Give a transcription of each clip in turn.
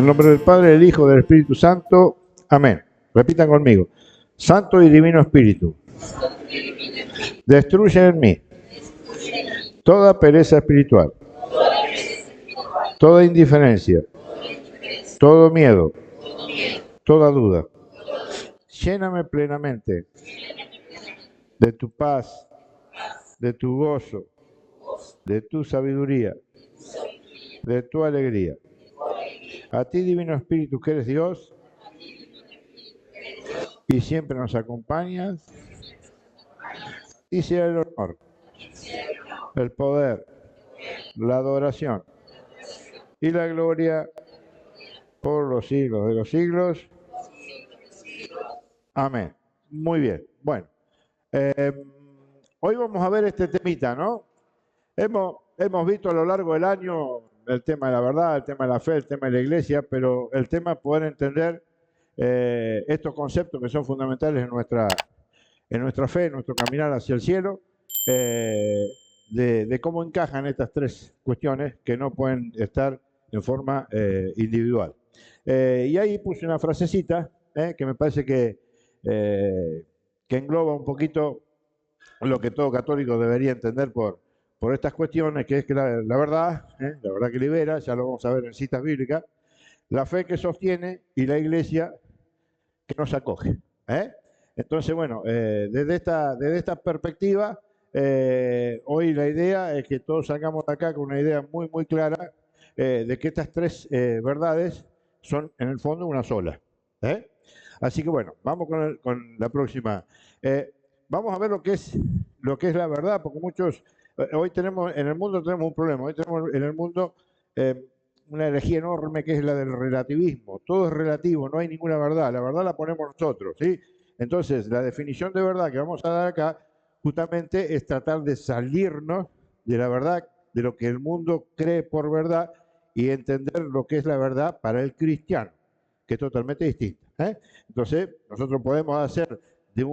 En nombre del Padre, del Hijo, del Espíritu Santo. Amén. Repitan conmigo. Santo y Divino Espíritu, destruye en mí toda pereza espiritual, toda indiferencia, todo miedo, toda duda. Lléname plenamente de tu paz, de tu gozo, de tu sabiduría, de tu alegría. A ti, Divino Espíritu, que eres Dios y siempre nos acompañas, y sea el honor, el poder, la adoración y la gloria por los siglos de los siglos. Amén. Muy bien. Bueno, eh, hoy vamos a ver este temita, ¿no? Hemos visto a lo largo del año el tema de la verdad, el tema de la fe, el tema de la iglesia, pero el tema de poder entender estos conceptos que son fundamentales en nuestra fe, en nuestro caminar hacia el cielo, eh, de cómo encajan estas tres cuestiones que no pueden estar en forma individual. Y ahí puse una frasecita que me parece eh, que engloba un poquito lo que todo católico debería entender por estas cuestiones, que es que la verdad, la verdad que libera, ya lo vamos a ver en citas bíblicas, la fe que sostiene y la iglesia que nos acoge. ¿eh? Entonces, bueno, desde esta perspectiva, hoy la idea es que todos salgamos de acá con una idea muy, muy clara de que estas tres verdades son en el fondo una sola. ¿eh? Así que bueno, vamos con la próxima. Eh, Vamos a ver lo que es la verdad, porque muchos, hoy tenemos, en el mundo tenemos un problema, hoy tenemos en el mundo eh, una herejía enorme que es la del relativismo. Todo es relativo, no hay ninguna verdad. La verdad la ponemos nosotros, ¿sí? Entonces, la definición de verdad que vamos a dar acá justamente es tratar de salirnos de la verdad, de lo que el mundo cree por verdad y entender lo que es la verdad para el cristiano, que es totalmente distinta. Entonces, nosotros podemos hacer de,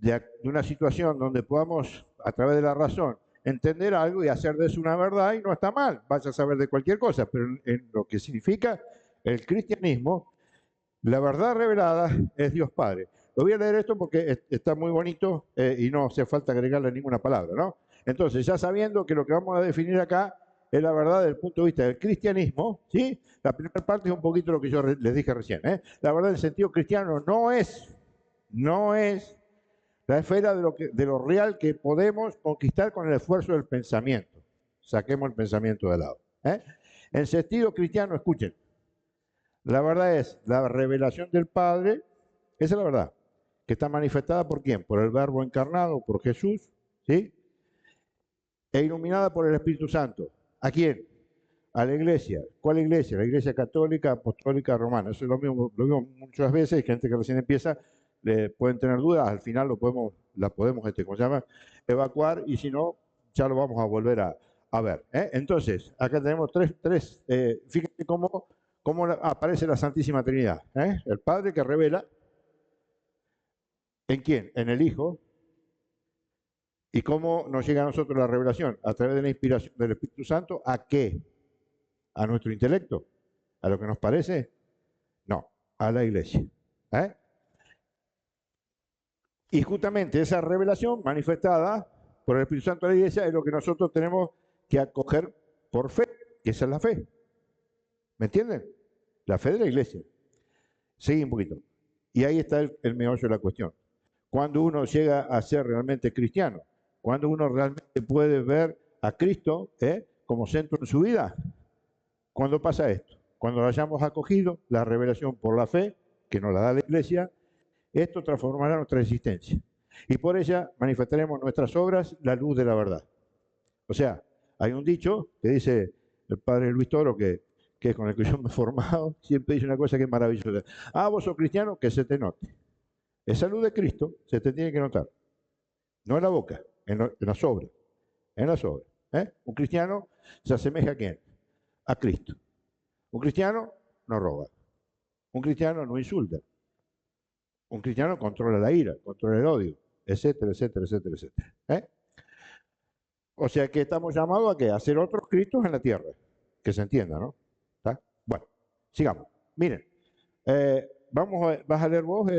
de una situación donde podamos, a través de la razón, entender algo y hacer de eso una verdad y no está mal, vaya a saber de cualquier cosa, pero en lo que significa el cristianismo, la verdad revelada es Dios Padre. Lo voy a leer esto porque está muy bonito y no hace falta agregarle ninguna palabra, ¿no? Entonces, ya sabiendo que lo que vamos a definir acá es la verdad desde el punto de vista del cristianismo, ¿sí? La primera parte es un poquito lo que yo les dije recién, ¿eh? La verdad en el sentido cristiano no es la esfera de lo real que podemos conquistar con el esfuerzo del pensamiento. Saquemos el pensamiento de lado. En sentido cristiano, escuchen, la verdad es la revelación del Padre, esa es la verdad, que está manifestada por quién, por el Verbo encarnado, por Jesús, ¿sí? E iluminada por el Espíritu Santo. ¿A quién? A la iglesia. ¿Cuál iglesia? La iglesia católica, apostólica, romana. Eso es lo mismo muchas veces, hay gente que recién empieza, pueden tener dudas, al final la podemos, ¿cómo se llama? Evacuar y si no, ya lo vamos a volver a ver. Entonces, acá tenemos fíjense cómo aparece la Santísima Trinidad. El Padre que revela, ¿en quién? En el Hijo. ¿Y cómo nos llega a nosotros la revelación? A través de la inspiración del Espíritu Santo, ¿a qué? ¿A nuestro intelecto? ¿A lo que nos parece? No, a la iglesia. ¿eh? Y justamente esa revelación manifestada por el Espíritu Santo de la iglesia es lo que nosotros tenemos que acoger por fe, que esa es la fe. ¿Me entienden? La fe de la iglesia. Sigue un poquito. Y ahí está el meollo de la cuestión. Cuando uno llega a ser realmente cristiano, cuando uno realmente puede ver a Cristo como centro en su vida, ¿cuándo pasa esto? Cuando lo hayamos acogido, la revelación por la fe, que nos la da la iglesia, esto transformará nuestra existencia. Y por ella manifestaremos nuestras obras la luz de la verdad. O sea, hay un dicho que dice el padre Luis Toro, que es con el que yo me he formado, siempre dice una cosa que es maravillosa. Ah, vos sos cristiano, que se te note. Esa luz de Cristo se te tiene que notar. No en la boca, en las obras. En las obras. Un cristiano se asemeja a quién? A Cristo. Un cristiano no roba. Un cristiano no insulta. Un cristiano controla la ira, controla el odio, etcétera, etcétera, etcétera, etcétera. O sea que estamos llamados a qué? A ser otros Cristos en la tierra. Que se entienda, ¿no? ¿Está? Bueno. sigamos. Miren, vas a leer vos.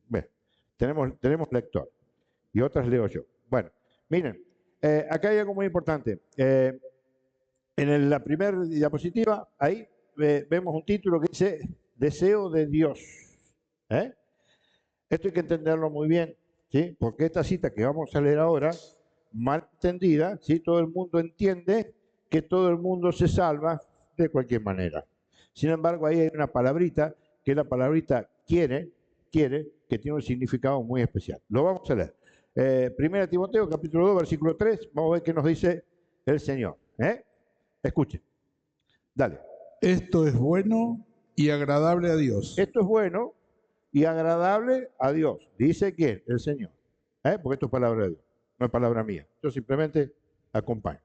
Bueno, tenemos lector y otras leo yo. Bueno, miren, acá hay algo muy importante. En la primera diapositiva, ahí vemos un título que dice Deseo de Dios. ¿Eh? Esto hay que entenderlo muy bien, ¿sí? Porque esta cita que vamos a leer ahora, mal entendida, ¿sí? Todo el mundo entiende que todo el mundo se salva de cualquier manera. Sin embargo, ahí hay una palabrita, que es la palabrita quiere, que tiene un significado muy especial. Lo vamos a leer. Primera Timoteo, capítulo 2, versículo 3, vamos a ver qué nos dice el Señor. Escuchen, dale. Esto es bueno y agradable a Dios. Esto es bueno y agradable a Dios. ¿Dice quién? El Señor. Porque esto es palabra de Dios, no es palabra mía. Yo simplemente acompaño.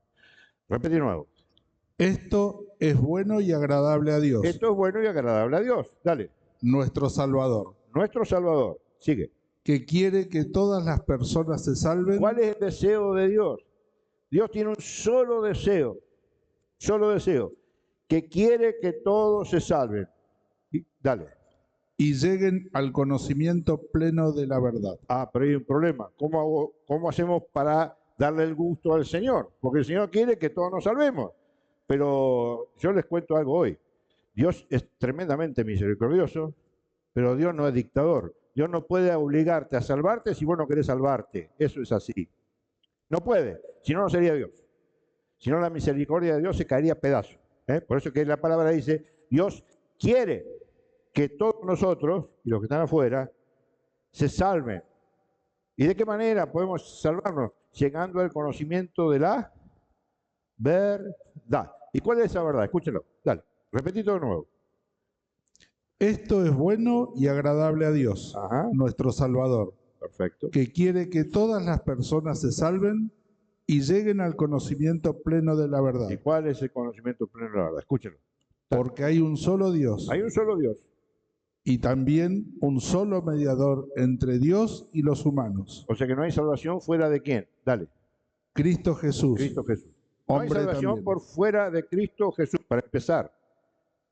Repite de nuevo. Esto es bueno y agradable a Dios, Esto es bueno y agradable a Dios. Dale. nuestro Salvador, Nuestro Salvador. Sigue. que quiere que todas las personas se salven ¿Cuál es el deseo de Dios? Dios tiene un solo deseo, que quiere que todos se salven. Dale. y lleguen al conocimiento pleno de la verdad. Pero hay un problema. ¿Cómo hacemos para darle el gusto al Señor? Porque el Señor quiere que todos nos salvemos. Pero yo les cuento algo hoy. Dios es tremendamente misericordioso, pero Dios no es dictador. Dios no puede obligarte a salvarte si vos no querés salvarte. Eso es así. No puede, si no, no sería Dios. Si no, la misericordia de Dios se caería a pedazos. Por eso que la palabra dice, Dios quiere que todos nosotros, y los que están afuera, se salven. ¿Y de qué manera podemos salvarnos? Llegando al conocimiento de la verdad. ¿Y cuál es esa verdad? Escúchenlo. Dale, repetí todo de nuevo. Esto es bueno y agradable a Dios, Ajá. nuestro Salvador, Perfecto. que quiere que todas las personas se salven y lleguen al conocimiento pleno de la verdad. ¿Y cuál es el conocimiento pleno de la verdad? Escúchenlo. Porque hay un solo Dios Hay un solo Dios. y también un solo mediador entre Dios y los humanos, O sea que no hay salvación fuera de quién. Dale. Cristo Jesús, Cristo Jesús. No hay hombre salvación también. por fuera de Cristo Jesús, para empezar.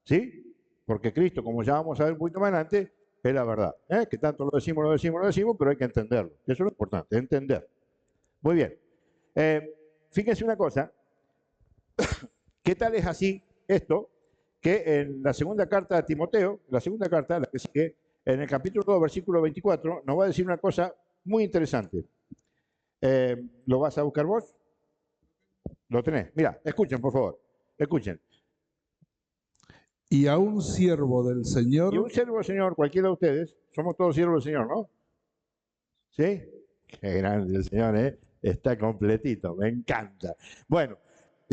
¿Sí? Porque Cristo, como ya vamos a ver un poquito más adelante, es la verdad. Que tanto lo decimos, pero hay que entenderlo. Eso es lo importante, entender. Muy bien. Fíjense una cosa. ¿Qué tal es así esto? Que en la segunda carta de Timoteo, la segunda carta, la que sigue, en el capítulo 2, versículo 24, nos va a decir una cosa muy interesante. ¿Lo vas a buscar vos? Lo tenés. Mira, escuchen, por favor. Escuchen. Y a un siervo del Señor. Y un siervo del Señor, cualquiera de ustedes, somos todos siervos del Señor, ¿no? ¿Sí? Qué grande el Señor, ¿eh? Está completito, me encanta. Bueno,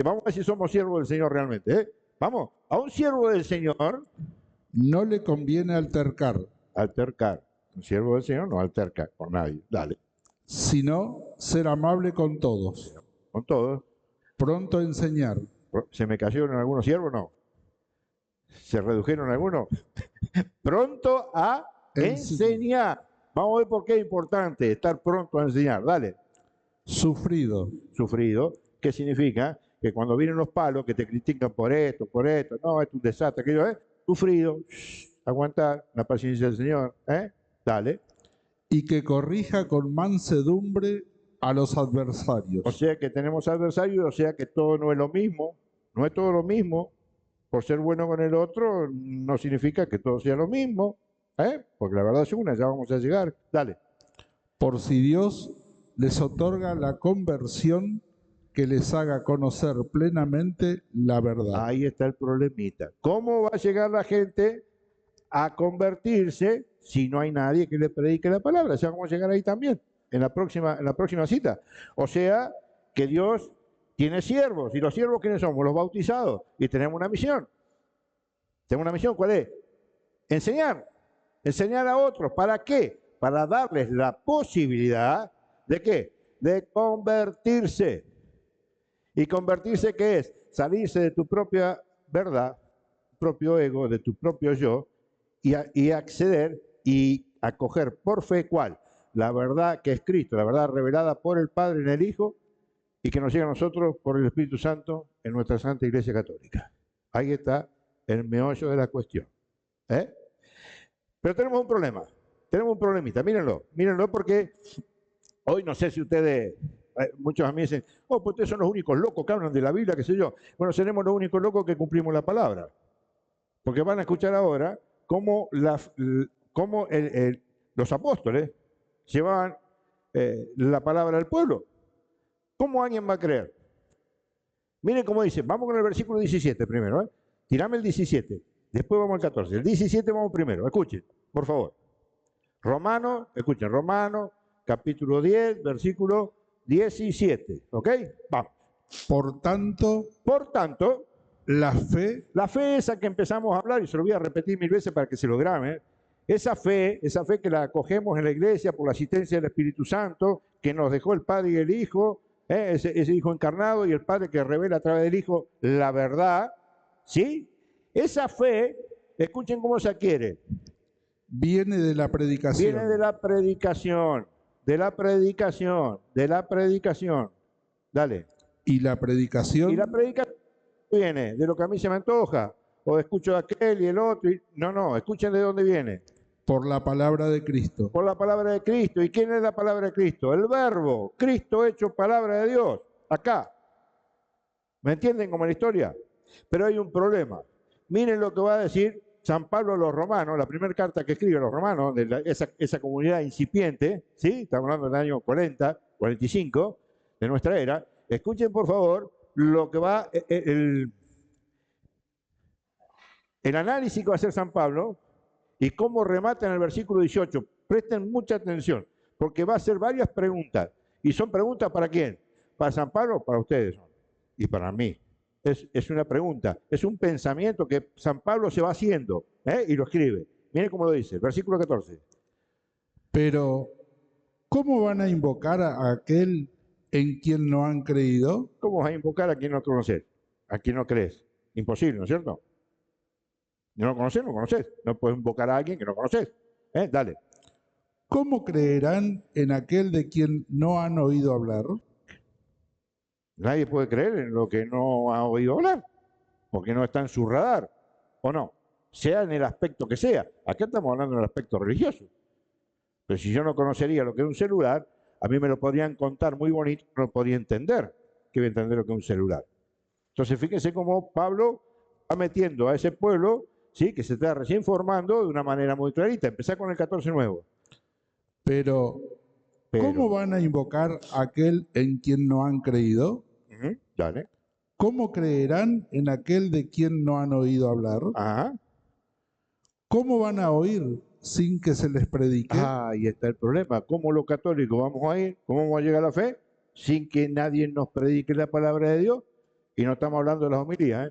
vamos a ver si somos siervos del Señor realmente, ¿eh? Vamos, a un siervo del Señor. No le conviene altercar. Altercar. Un siervo del Señor no alterca con nadie. Dale. Sino ser amable con todos. Con todos. Pronto a enseñar. ¿Se me cayeron algunos siervos? No. ¿Se redujeron algunos? Pronto a enseñar. Vamos a ver por qué es importante estar pronto a enseñar. Dale. Sufrido. Sufrido. ¿Qué significa? Que cuando vienen los palos que te critican por esto, no, es un desastre, aquello, sufrido. Aguantar la paciencia del Señor. Dale. Y que corrija con mansedumbre a los adversarios. O sea que tenemos adversarios, o sea que todo no es lo mismo. No es todo lo mismo. Por ser bueno con el otro, no significa que todo sea lo mismo. Porque la verdad es una, ya vamos a llegar. Dale. Por si Dios les otorga la conversión que les haga conocer plenamente la verdad. Ahí está el problemita. ¿Cómo va a llegar la gente a convertirse si no hay nadie que le predique la palabra? Ya vamos a llegar ahí también, en la próxima cita. O sea, que Dios tiene siervos. ¿Y los siervos quiénes somos? Los bautizados. Y tenemos una misión. ¿Tenemos una misión? ¿Cuál es? Enseñar. Enseñar a otros. ¿Para qué? Para darles la posibilidad ¿de qué? De convertirse. ¿Y convertirse qué es? Salirse de tu propia verdad, propio ego, de tu propio yo, y acceder y acoger por fe, ¿cuál? La verdad que es Cristo, la verdad revelada por el Padre en el Hijo, y que nos llega a nosotros por el Espíritu Santo en nuestra Santa Iglesia Católica. Ahí está el meollo de la cuestión. ¿Eh? Pero tenemos un problema, tenemos un problemita, mírenlo porque hoy no sé si ustedes, muchos a mí dicen, oh, pues ustedes son los únicos locos que hablan de la Biblia, qué sé yo. Bueno, seremos los únicos locos que cumplimos la palabra. Porque van a escuchar ahora cómo, los apóstoles llevaban la palabra al pueblo. ¿Cómo alguien va a creer? Miren cómo dice, vamos con el versículo 17 primero, ¿eh? Tirame el 17, después vamos al 14. El 17 vamos primero, escuchen, por favor. Escuchen, Romanos, capítulo 10, versículo 17, ¿ok? Vamos. Por tanto, la fe esa que empezamos a hablar, y se lo voy a repetir 1000 veces para que se lo graben, esa fe que la acogemos en la iglesia por la asistencia del Espíritu Santo, que nos dejó el Padre y el Hijo, ese Hijo encarnado y el Padre que revela a través del Hijo la verdad, ¿sí? Esa fe, escuchen cómo se adquiere. viene de la predicación. Viene de la predicación, de la predicación, de la predicación. Dale. Y la predicación Y la predicación viene de lo que a mí se me antoja, o escucho de aquel y el otro. No, escuchen de dónde viene. por la palabra de Cristo. Por la palabra de Cristo. ¿Y quién es la palabra de Cristo? El Verbo, Cristo hecho palabra de Dios, acá. ¿Me entienden como la historia? Pero hay un problema. Miren lo que va a decir San Pablo a los romanos, la primera carta que escribe a los romanos, de esa comunidad incipiente, ¿sí? Estamos hablando del año 40, 45 de nuestra era. Escuchen, por favor, lo que va, el análisis que va a hacer San Pablo y cómo remata en el versículo 18. Presten mucha atención, porque va a hacer varias preguntas. ¿Y son preguntas para quién? ¿Para San Pablo? Para ustedes. Y para mí. Es una pregunta, es un pensamiento que San Pablo se va haciendo, y lo escribe. Miren cómo lo dice, versículo 14. Pero, ¿cómo van a invocar a aquel en quien no han creído? ¿Cómo vas a invocar a quien no conoces? A quien no crees. Imposible, ¿no es cierto? No lo conoces, no conoces. No puedes invocar a alguien que no conoces. Dale. ¿Cómo creerán en aquel de quien no han oído hablar? Nadie puede creer en lo que no ha oído hablar, porque no está en su radar, ¿o no? Sea en el aspecto que sea. Acá estamos hablando del aspecto religioso. Pero si yo no conocería lo que es un celular, a mí me lo podrían contar muy bonito, no podría entender. ¿Qué voy a entender lo que es un celular? Entonces, fíjense cómo Pablo va metiendo a ese pueblo, ¿sí? Que se está recién formando de una manera muy clarita. Empezá con el 14 nuevo. Pero, ¿cómo van a invocar a aquel en quien no han creído? Dale. ¿Cómo creerán en aquel de quien no han oído hablar? Ajá. ¿Cómo van a oír sin que se les predique? Ahí está el problema. ¿Cómo los católicos vamos a ir? ¿Cómo vamos a llegar a la fe? Sin que nadie nos predique la palabra de Dios. Y no estamos hablando de las homilías.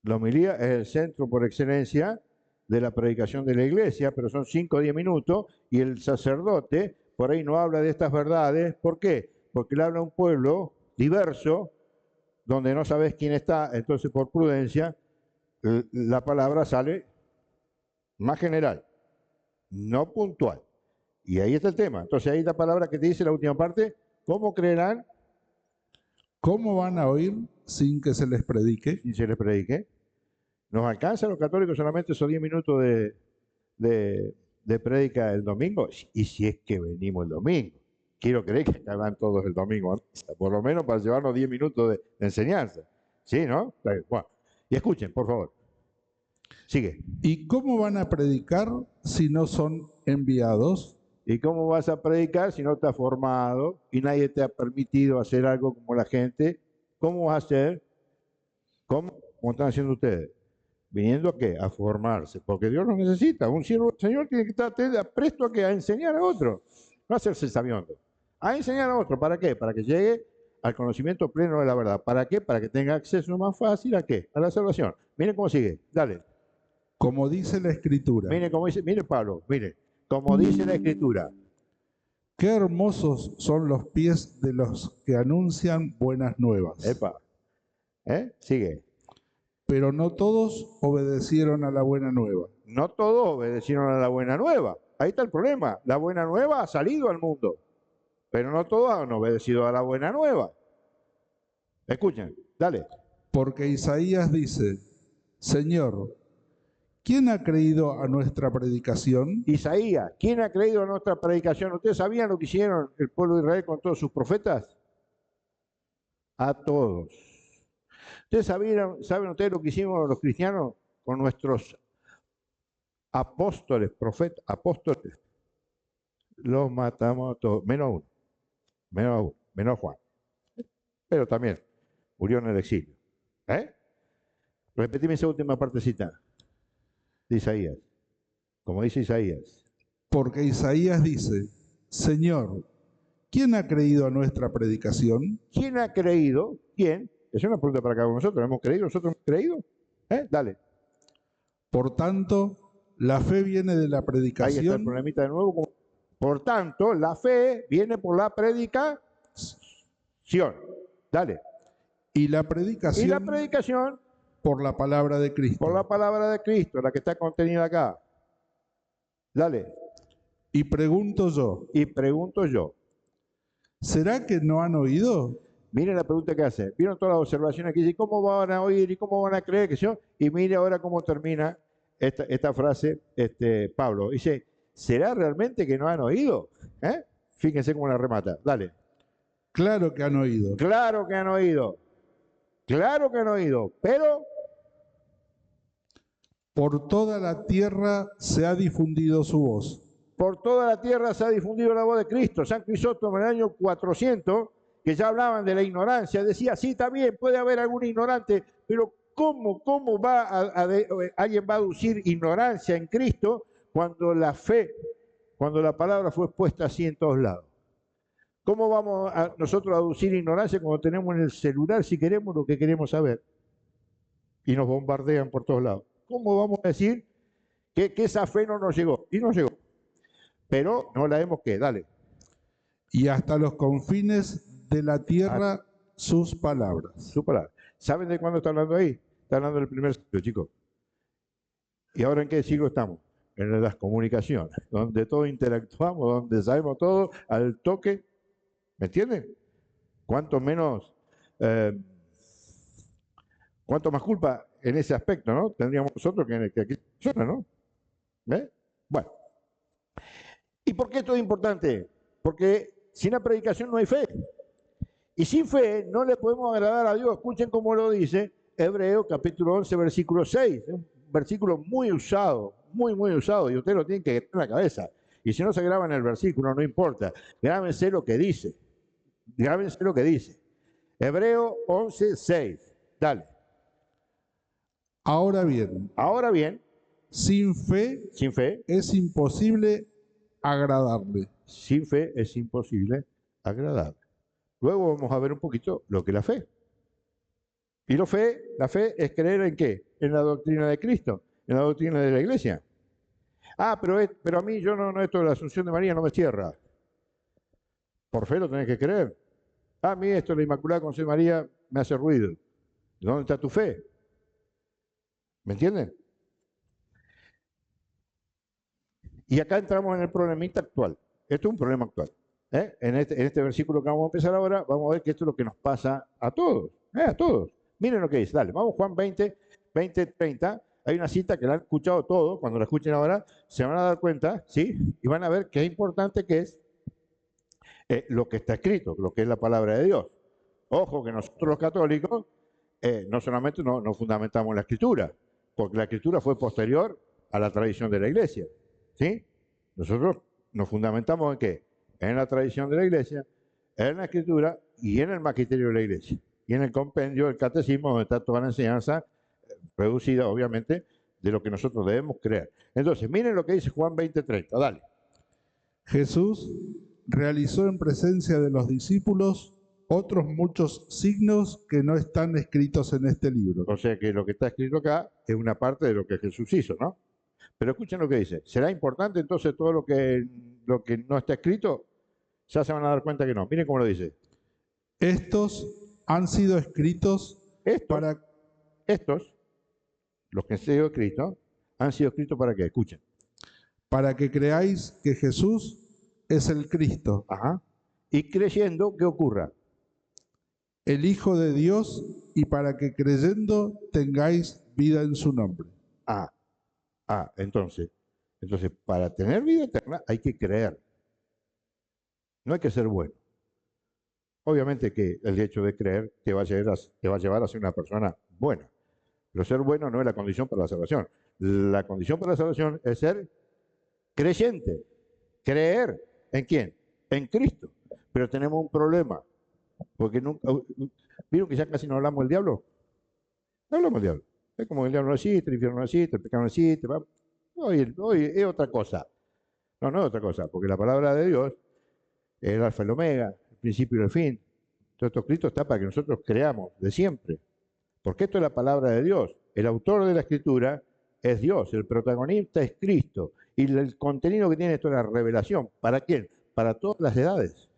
La homilía es el centro por excelencia de la predicación de la iglesia, pero son 5 o 10 minutos y el sacerdote por ahí no habla de estas verdades. ¿Por qué? Porque le habla a un pueblo diverso, donde no sabes quién está, entonces por prudencia la palabra sale más general, no puntual. Y ahí está el tema. Entonces ahí la palabra que te dice la última parte, ¿cómo creerán? ¿Cómo van a oír sin que se les predique? Sin se les predique. ¿Nos alcanzan los católicos solamente esos 10 minutos de prédica el domingo? Y si es que venimos el domingo. Quiero creer que van todos el domingo, por lo menos para llevarnos 10 minutos de enseñanza. ¿Sí, no? Bueno, y escuchen, por favor. Sigue. ¿Y cómo van a predicar si no son enviados? ¿Y cómo vas a predicar si no estás formado y nadie te ha permitido hacer algo como la gente? ¿Cómo vas a hacer? ¿Cómo están haciendo ustedes? ¿Viniendo a qué? A formarse, porque Dios los necesita. Un siervo del Señor tiene que estar presto a qué? A enseñar a otro, no a hacerse sabiondo. A enseñar a otro, ¿para qué? Para que llegue al conocimiento pleno de la verdad. ¿Para qué? Para que tenga acceso más fácil ¿a qué? A la salvación. Miren cómo sigue, dale. Como dice la Escritura. Miren cómo dice, mire Pablo, mire, como dice la Escritura. Qué hermosos son los pies de los que anuncian buenas nuevas. Epa, sigue. Pero no todos obedecieron a la buena nueva. No todos obedecieron a la buena nueva. Ahí está el problema. La buena nueva ha salido al mundo, pero no todos han obedecido a la buena nueva. Escuchen, dale. Porque Isaías dice, Señor, ¿quién ha creído a nuestra predicación? Isaías, ¿quién ha creído a nuestra predicación? ¿Ustedes sabían lo que hicieron el pueblo de Israel con todos sus profetas? A todos. ¿Ustedes saben ustedes lo que hicimos los cristianos con nuestros apóstoles, profetas, apóstoles? Los matamos a todos, menos Juan. Pero también murió en el exilio. Repetime esa última partecita de Isaías. Como dice Isaías. Porque Isaías dice, Señor, ¿quién ha creído a nuestra predicación? ¿Quién ha creído? ¿Quién? Es una pregunta para cada uno de nosotros. ¿Hemos creído? ¿Nosotros hemos creído? Dale. Por tanto, la fe viene de la Ahí está el predicación. problemita de nuevo. Por tanto, la fe viene por la predicación. Dale. Y la Y la predicación predicación por la palabra de Cristo. por la palabra de Cristo, la que está contenida acá. Dale. Y pregunto yo, Y pregunto yo. ¿será que no han oído? Miren la pregunta que hace. ¿Vieron todas las observaciones que dice? ¿Cómo van a oír y cómo van a creer? Que yo? Y mire ahora cómo termina esta frase Pablo. Dice, ¿será realmente que no han oído? Fíjense cómo la remata. Dale. Claro que han oído. Claro que han oído. Claro que han oído. Pero Por toda la tierra se ha difundido su voz. por toda la tierra se ha difundido la voz de Cristo. San Crisóstomo en el año 400, que ya hablaban de la ignorancia, decía, sí, está bien, puede haber algún ignorante, pero ¿cómo alguien va a aducir ignorancia en Cristo cuando la fe, cuando la palabra fue expuesta así en todos lados? ¿Cómo vamos nosotros a aducir ignorancia cuando tenemos en el celular, si queremos, lo que queremos saber? Y nos bombardean por todos lados. ¿Cómo vamos a decir que esa fe no nos llegó? Y nos llegó. Pero no la hemos que, dale. Y hasta los confines de la tierra sus palabras. Su palabra. ¿Saben de cuándo está hablando ahí? Está hablando del primer siglo, chicos. ¿Y ahora en qué siglo estamos? En las comunicaciones, donde todos interactuamos, donde sabemos todo al toque. ¿Me entienden? Cuánto más culpa en ese aspecto, ¿no? Tendríamos nosotros que aquí funciona, ¿no? Bueno. ¿Y por qué esto es importante? Porque sin la predicación no hay fe. Y sin fe no le podemos agradar a Dios. Escuchen cómo lo dice Hebreos capítulo 11, versículo 6. Es un versículo muy usado, muy usado. Y ustedes lo tienen que tener en la cabeza. Y si no se graba en el versículo, no importa. Grábense lo que dice. Grábense lo que dice. Hebreo 11, 6. Dale. Ahora bien, sin fe es imposible agradarle. Sin fe es imposible agradarle. Luego vamos a ver un poquito lo que es la fe. Y la fe es creer en qué? En la doctrina de Cristo, en la doctrina de la iglesia. Pero a mí esto de la Asunción de María no me cierra. Por fe lo tenés que creer. A mí esto de la Inmaculada Concepción de María me hace ruido. ¿Dónde está tu fe? ¿Me entienden? Y acá entramos en el problemita actual. Esto es un problema actual. En este versículo que vamos a empezar ahora, vamos a ver que esto es lo que nos pasa a todos. A todos. Miren lo que dice. Dale, vamos Juan 20, 30. Hay una cita que la han escuchado todos. Cuando la escuchen ahora, se van a dar cuenta, ¿sí? Y van a ver qué importante que es lo que está escrito, lo que es la palabra de Dios. Ojo que nosotros los católicos no solamente nos fundamentamos en la Escritura, porque la Escritura fue posterior a la tradición de la Iglesia. ¿Sí? Nosotros nos fundamentamos en qué? En la tradición de la Iglesia, en la Escritura y en el magisterio de la Iglesia. Y en el compendio del catecismo, donde está toda la enseñanza reducida, obviamente, de lo que nosotros debemos creer. Entonces, miren lo que dice Juan 20:30. Dale. Jesús realizó en presencia de los discípulos otros muchos signos que no están escritos en este libro. O sea que lo que está escrito acá es una parte de lo que Jesús hizo, ¿no? Pero escuchen lo que dice. ¿Será importante entonces todo lo que no está escrito? Ya se van a dar cuenta que no. Miren cómo lo dice. Estos han sido escritos Estos, los que han sido escritos, han sido escritos para qué? Escuchen. Para que creáis que Jesús es el Cristo. Ajá. Y creyendo, ¿qué ocurra? El Hijo de Dios, y para que creyendo tengáis vida en su nombre. Entonces, para tener vida eterna hay que creer. No hay que ser bueno. Obviamente que el hecho de creer te va a llevar a ser una persona buena. Pero ser bueno no es la condición para la salvación. La condición para la salvación es ser creyente. Creer. ¿En quién? En Cristo. Pero tenemos un problema. Porque nunca. ¿Vieron que ya casi no hablamos del diablo? No hablamos del diablo. Es como el diablo no existe, el infierno no existe, el pecado no existe. Hoy es otra cosa. No es otra cosa. Porque la palabra de Dios es el alfa y el omega, el principio y el fin. Todo esto Cristo está para que nosotros creamos de siempre. Porque esto es la palabra de Dios. El autor de la escritura es Dios, el protagonista es Cristo. Y el contenido que tiene esto es la revelación. ¿Para quién? Para todas las edades.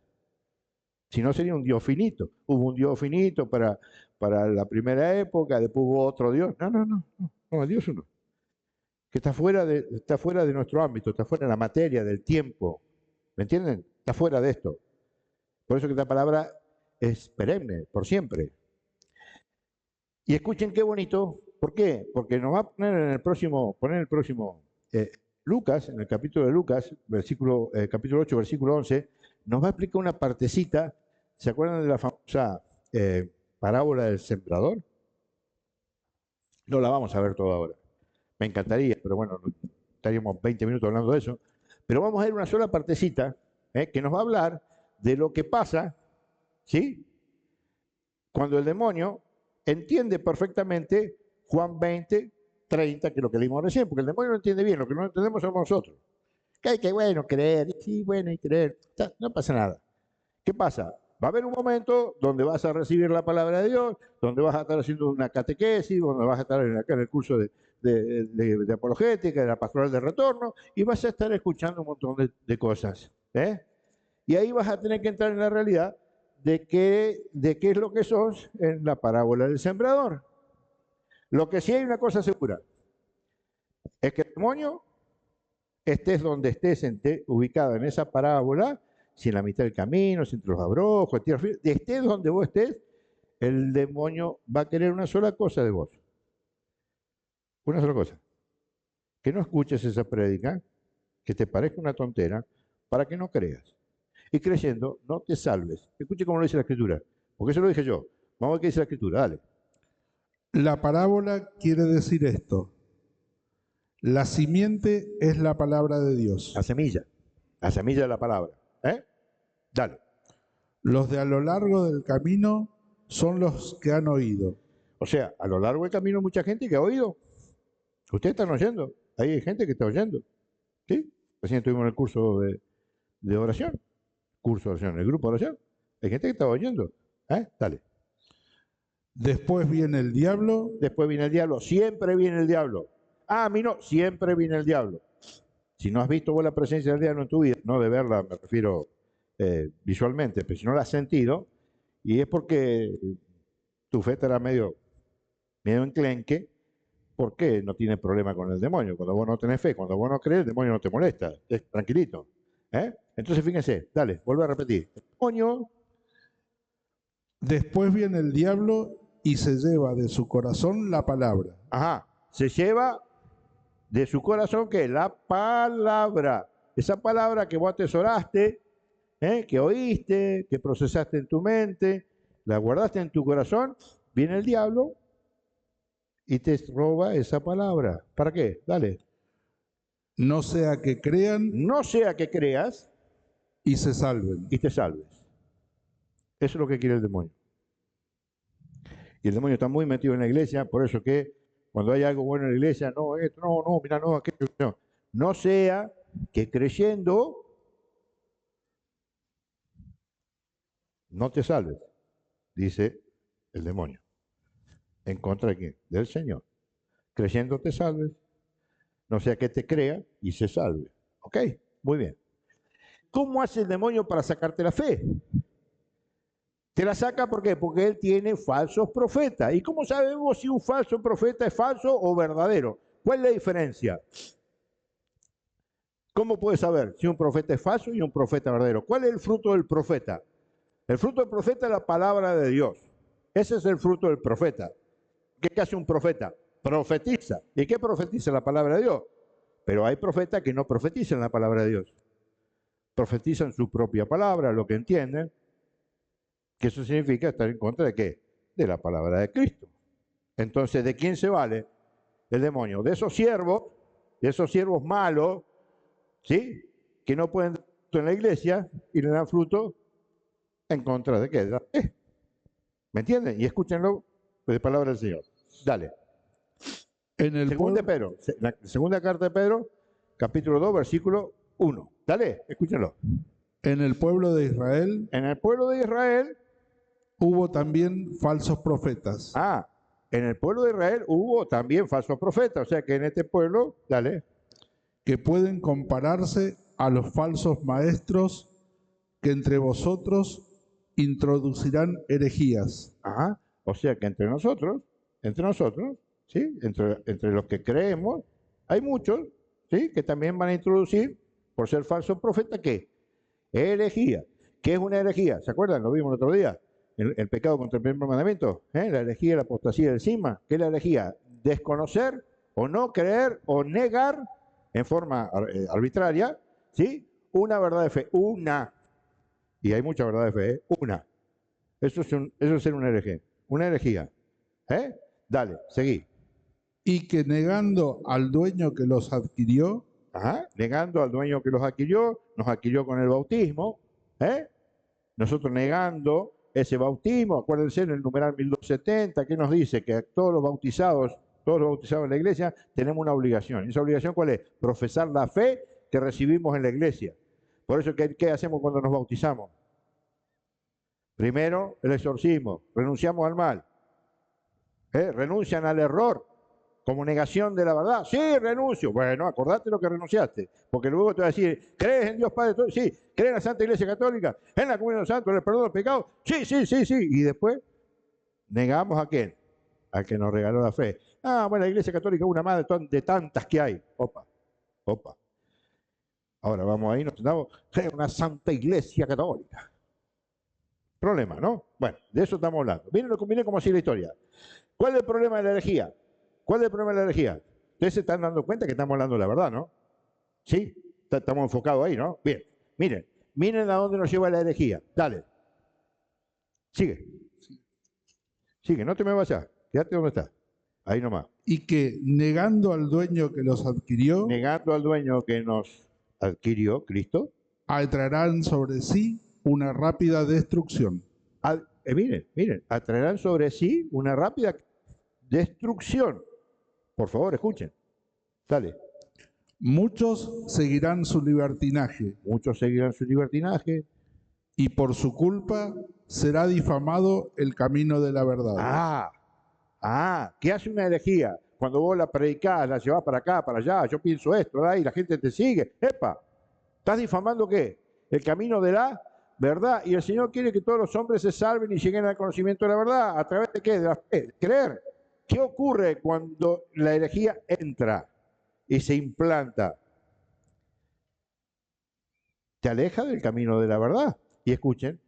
Si no, sería un Dios finito. Hubo un Dios finito para la primera época, después hubo otro Dios. No, el Dios uno. Que está fuera de nuestro ámbito, está fuera de la materia, del tiempo. ¿Me entienden? Está fuera de esto. Por eso que esta palabra es perenne, por siempre. Y escuchen qué bonito. ¿Por qué? Porque nos va a poner en el próximo, Lucas, en el capítulo de Lucas, capítulo 8, versículo 11, nos va a explicar una partecita. ¿Se acuerdan de la famosa parábola del sembrador? No la vamos a ver toda ahora. Me encantaría, pero bueno, estaríamos 20 minutos hablando de eso. Pero vamos a ver una sola partecita que nos va a hablar de lo que pasa, ¿sí? Cuando el demonio entiende perfectamente Juan 20, 30, que es lo que leímos recién, porque el demonio no entiende bien, lo que no entendemos somos nosotros. Que hay que, bueno, creer, sí, bueno, y creer, no pasa nada. ¿Qué pasa? Va a haber un momento donde vas a recibir la palabra de Dios, donde vas a estar haciendo una catequesis, donde vas a estar acá en el curso de apologética, de la pastoral de retorno, y vas a estar escuchando un montón de cosas. Y ahí vas a tener que entrar en la realidad de qué es lo que sos en la parábola del sembrador. Lo que sí hay una cosa segura, es que el demonio, estés donde estés, ubicado en esa parábola, si en la mitad del camino, si entre los abrojos, estés donde vos estés, el demonio va a querer una sola cosa de vos. Una sola cosa. Que no escuches esa prédica, que te parezca una tontera, para que no creas. Y creyendo, no te salves. Escuche cómo lo dice la Escritura, porque eso lo dije yo. Vamos a ver qué dice la Escritura, dale. La parábola quiere decir esto. La simiente es la palabra de Dios. La semilla de la palabra. Dale. Los de a lo largo del camino son los que han oído. O sea, a lo largo del camino mucha gente que ha oído. Ustedes están oyendo. Hay gente que está oyendo. ¿Sí? Recién estuvimos en el curso de oración. Curso de oración, el grupo de oración. Hay gente que está oyendo. Dale. Después viene el diablo. Después viene el diablo. Siempre viene el diablo. A mí no, siempre viene el diablo. Si no has visto vos la presencia del diablo en tu vida, no de verla, me refiero visualmente, pero si no la has sentido, y es porque tu fe estará medio enclenque, porque no tienes problema con el demonio. Cuando vos no tenés fe, cuando vos no crees, el demonio no te molesta, es tranquilito. Entonces fíjense, dale, vuelve a repetir. El demonio. Después viene el diablo y se lleva de su corazón la palabra. Se lleva de su corazón, ¿qué? La palabra. Esa palabra que vos atesoraste, que oíste, que procesaste en tu mente, la guardaste en tu corazón, viene el diablo y te roba esa palabra. ¿Para qué? Dale. No sea que crean. No sea que creas. Y se salven. Y te salves. Eso es lo que quiere el demonio. Y el demonio está muy metido en la iglesia, por eso que cuando hay algo bueno en la iglesia, no, esto, no, mira, no, aquello, no. No sea que creyendo no te salves, dice el demonio. ¿En contra de quién? Del Señor. Creyendo te salves, no sea que te crea y se salve. ¿Ok? Muy bien. ¿Cómo hace el demonio para sacarte la fe? Te la saca, ¿por qué? Porque él tiene falsos profetas. ¿Y cómo sabemos si un falso profeta es falso o verdadero? ¿Cuál es la diferencia? ¿Cómo puedes saber si un profeta es falso y un profeta verdadero? ¿Cuál es el fruto del profeta? El fruto del profeta es la palabra de Dios. Ese es el fruto del profeta. ¿Qué hace un profeta? profetiza. ¿Y qué profetiza? La palabra de Dios. Pero hay profetas que no profetizan la palabra de Dios. Profetizan su propia palabra, lo que entienden, que eso significa estar en contra de qué? De la palabra de Cristo. Entonces, ¿de quién se vale el demonio? De esos siervos malos, ¿sí? Que no pueden dar fruto en la iglesia y le dan fruto en contra de qué? ¿Me entienden? Y escúchenlo de palabra del Señor. Dale. En el Segunda de pueblo, Pedro, la segunda carta de Pedro, capítulo 2, versículo 1. Dale, escúchenlo. en el pueblo de Israel En el pueblo de Israel, hubo también falsos profetas, en el pueblo de Israel hubo también falsos profetas, o sea que en este pueblo, dale, que pueden compararse a los falsos maestros que entre vosotros introducirán herejías, o sea que entre nosotros, ¿sí? Entre los que creemos, hay muchos, ¿sí? Que también van a introducir, por ser falsos profetas, ¿qué? Herejía. ¿Qué es una herejía? ¿Se acuerdan? Lo vimos el otro día. El pecado contra el primer mandamiento. La herejía, la apostasía encima. ¿Qué es la herejía? Desconocer o no creer o negar en forma arbitraria, ¿sí? Una verdad de fe. Una. Y hay mucha verdad de fe, ¿eh? Una. Eso es ser una herejía. Una herejía. Dale, seguí. y que negando al dueño que los adquirió, Negando al dueño que los adquirió, nos adquirió con el bautismo, nosotros negando ese bautismo, acuérdense en el numeral 1270, que nos dice que todos los bautizados en la iglesia, tenemos una obligación. ¿Y esa obligación cuál es? Profesar la fe que recibimos en la iglesia. Por eso, ¿qué hacemos cuando nos bautizamos? Primero, el exorcismo, renunciamos al mal, renuncian al error, como negación de la verdad. Sí, renuncio. Bueno, acordate lo que renunciaste. Porque luego te va a decir, ¿crees en Dios Padre? Sí. ¿Crees en la Santa Iglesia Católica? ¿En la comunión de los santos? ¿En el perdón de los pecados? Sí. Y después, ¿negamos a quién? Al que nos regaló la fe. Bueno, la Iglesia Católica es una más de tantas que hay. Opa. Ahora vamos ahí, nos tratamos de una Santa Iglesia Católica. Problema, ¿no? Bueno, de eso estamos hablando. Miren cómo sigue la historia. ¿Cuál es el problema de la herejía? ¿Cuál es el problema de la herejía? Ustedes se están dando cuenta que estamos hablando de la verdad, ¿no? ¿Sí? Estamos enfocados ahí, ¿no? Bien. Miren a dónde nos lleva la herejía. Dale. Sigue, no te me vayas. Quédate donde estás. Ahí nomás. y que negando al dueño que los adquirió, Negando al dueño que nos adquirió, Cristo, atraerán sobre sí una rápida destrucción. miren, atraerán sobre sí una rápida destrucción. Por favor, escuchen. Dale. Muchos seguirán su libertinaje, Muchos seguirán su libertinaje. y por su culpa será difamado el camino de la verdad. ¿Qué hace una herejía? Cuando vos la predicás, la llevás para acá, para allá, yo pienso esto, ¿verdad? Y la gente te sigue. ¡Epa! ¿Estás difamando qué? El camino de la verdad. Y el Señor quiere que todos los hombres se salven y lleguen al conocimiento de la verdad. ¿A través de qué? De la fe, de creer. ¿Qué ocurre cuando la herejía entra y se implanta? Te aleja del camino de la verdad. Y escuchen.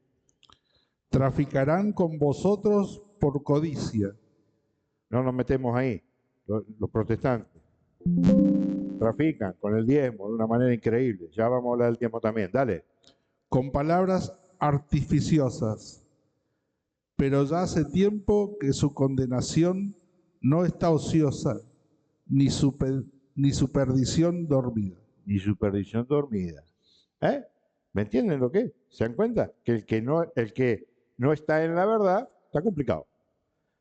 Traficarán con vosotros por codicia. No nos metemos ahí. Los protestantes trafican con el diezmo de una manera increíble. Ya vamos a hablar del diezmo también. Dale. Con palabras artificiosas. Pero ya hace tiempo que su condenación no está ociosa, ni su perdición dormida. Ni su perdición dormida. ¿Me entienden lo que es? ¿Se dan cuenta? Que el que no está en la verdad está complicado.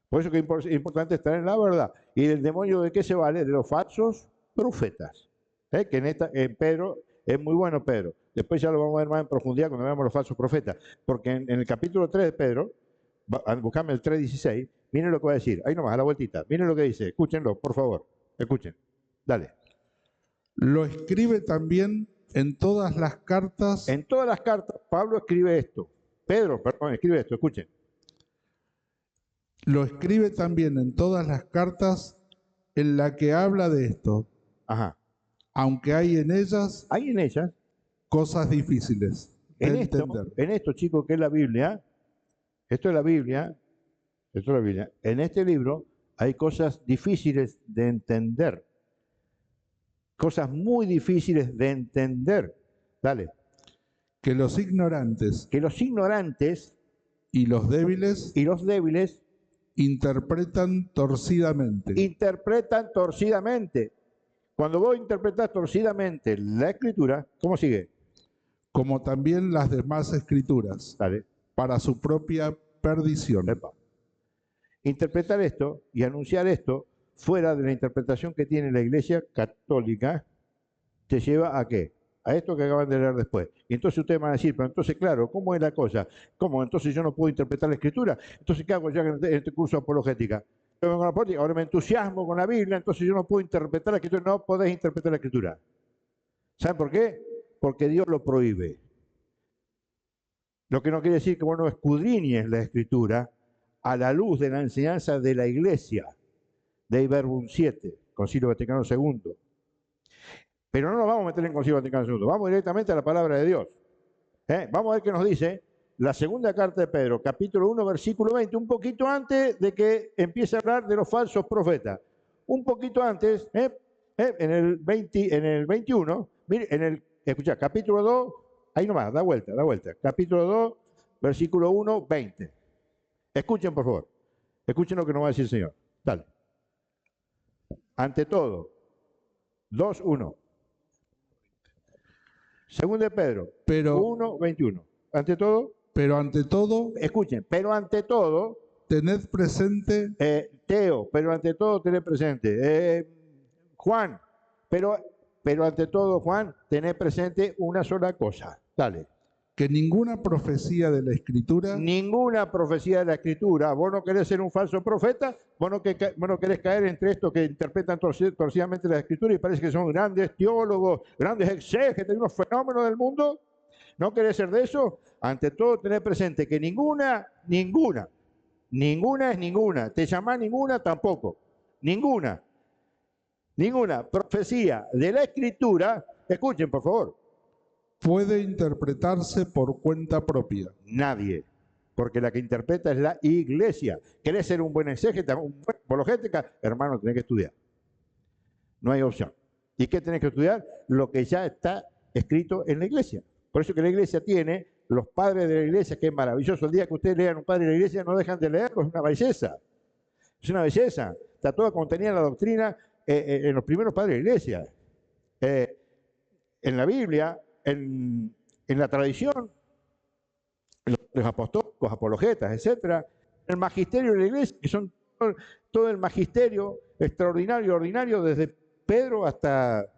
Por eso que es importante estar en la verdad. ¿Y el demonio de qué se vale? De los falsos profetas. Que en Pedro, es muy bueno Pedro. Después ya lo vamos a ver más en profundidad cuando veamos los falsos profetas. Porque en el capítulo 3 de Pedro, buscame el 3:16, miren lo que va a decir. Ahí nomás, a la vueltita. Miren lo que dice. Escúchenlo, por favor. Escuchen. Dale. Lo escribe también en todas las cartas. En todas las cartas, Pablo escribe esto. Pedro, perdón, escribe esto. Escuchen. Lo escribe también en todas las cartas en la que habla de esto, aunque hay en ellas cosas difíciles de entender. En esto, chicos, que es la Biblia, esto es la Biblia, en este libro hay cosas difíciles de entender. Cosas muy difíciles de entender. Dale. Que los ignorantes y los débiles interpretan torcidamente. Cuando vos interpretás torcidamente la Escritura, ¿cómo sigue? Como también las demás Escrituras, Dale. Para su propia perdición. Epa. Interpretar esto y anunciar esto fuera de la interpretación que tiene la Iglesia Católica te lleva a ¿qué? A esto que acaban de leer después. Y entonces ustedes van a decir, pero entonces, claro, ¿cómo es la cosa? ¿Cómo? Entonces yo no puedo interpretar la Escritura. Entonces, ¿qué hago ya en este curso de apologética? Yo vengo a la política, ahora me entusiasmo con la Biblia, entonces yo no puedo interpretar la Escritura. No podés interpretar la Escritura. ¿Saben por qué? Porque Dios lo prohíbe. Lo que no quiere decir que vos no escudriñes la Escritura a la luz de la enseñanza de la Iglesia, de Verbum 7, Concilio Vaticano II. Pero no nos vamos a meter en Concilio Vaticano II, vamos directamente a la palabra de Dios. Vamos a ver qué nos dice la segunda carta de Pedro, capítulo 1, versículo 20, un poquito antes de que empiece a hablar de los falsos profetas. Un poquito antes, en el 21, mire, escucha, capítulo 2, ahí nomás, da vuelta. Capítulo 2, versículo 1, 20. Escuchen, por favor. Escuchen lo que nos va a decir el Señor. Dale. Ante todo, 2, 1. Segundo de Pedro, 1, 21. Ante todo. Pero ante todo. Escuchen, pero ante todo. Tened presente. Teo, pero ante todo tened presente. Juan, pero ante todo, Juan, tened presente una sola cosa. Dale. Que ninguna profecía de la Escritura. Vos no querés ser un falso profeta, vos no querés caer entre estos que interpretan torcidamente la Escritura y parece que son grandes teólogos, grandes exégetas, unos fenómenos del mundo. ¿No querés ser de eso? Ante todo, tener presente que ninguna es ninguna. Te llamás ninguna tampoco. Ninguna profecía de la Escritura, escuchen por favor, puede interpretarse por cuenta propia. Nadie, porque la que interpreta es la Iglesia. ¿Querés ser un buen exégeta, un buen apologética? Hermano, tenés que estudiar. No hay opción. ¿Y qué tenés que estudiar? Lo que ya está escrito en la Iglesia. Por eso que la Iglesia tiene los padres de la Iglesia, que es maravilloso. El día que ustedes lean un padre de la Iglesia, no dejan de leerlo, es una belleza. Es una belleza. Está toda contenida en la doctrina, en los primeros padres de la Iglesia. En la Biblia, en la tradición, los apostólicos, apologetas, etcétera, el magisterio de la Iglesia, que son todo el magisterio extraordinario, ordinario, desde Pedro hasta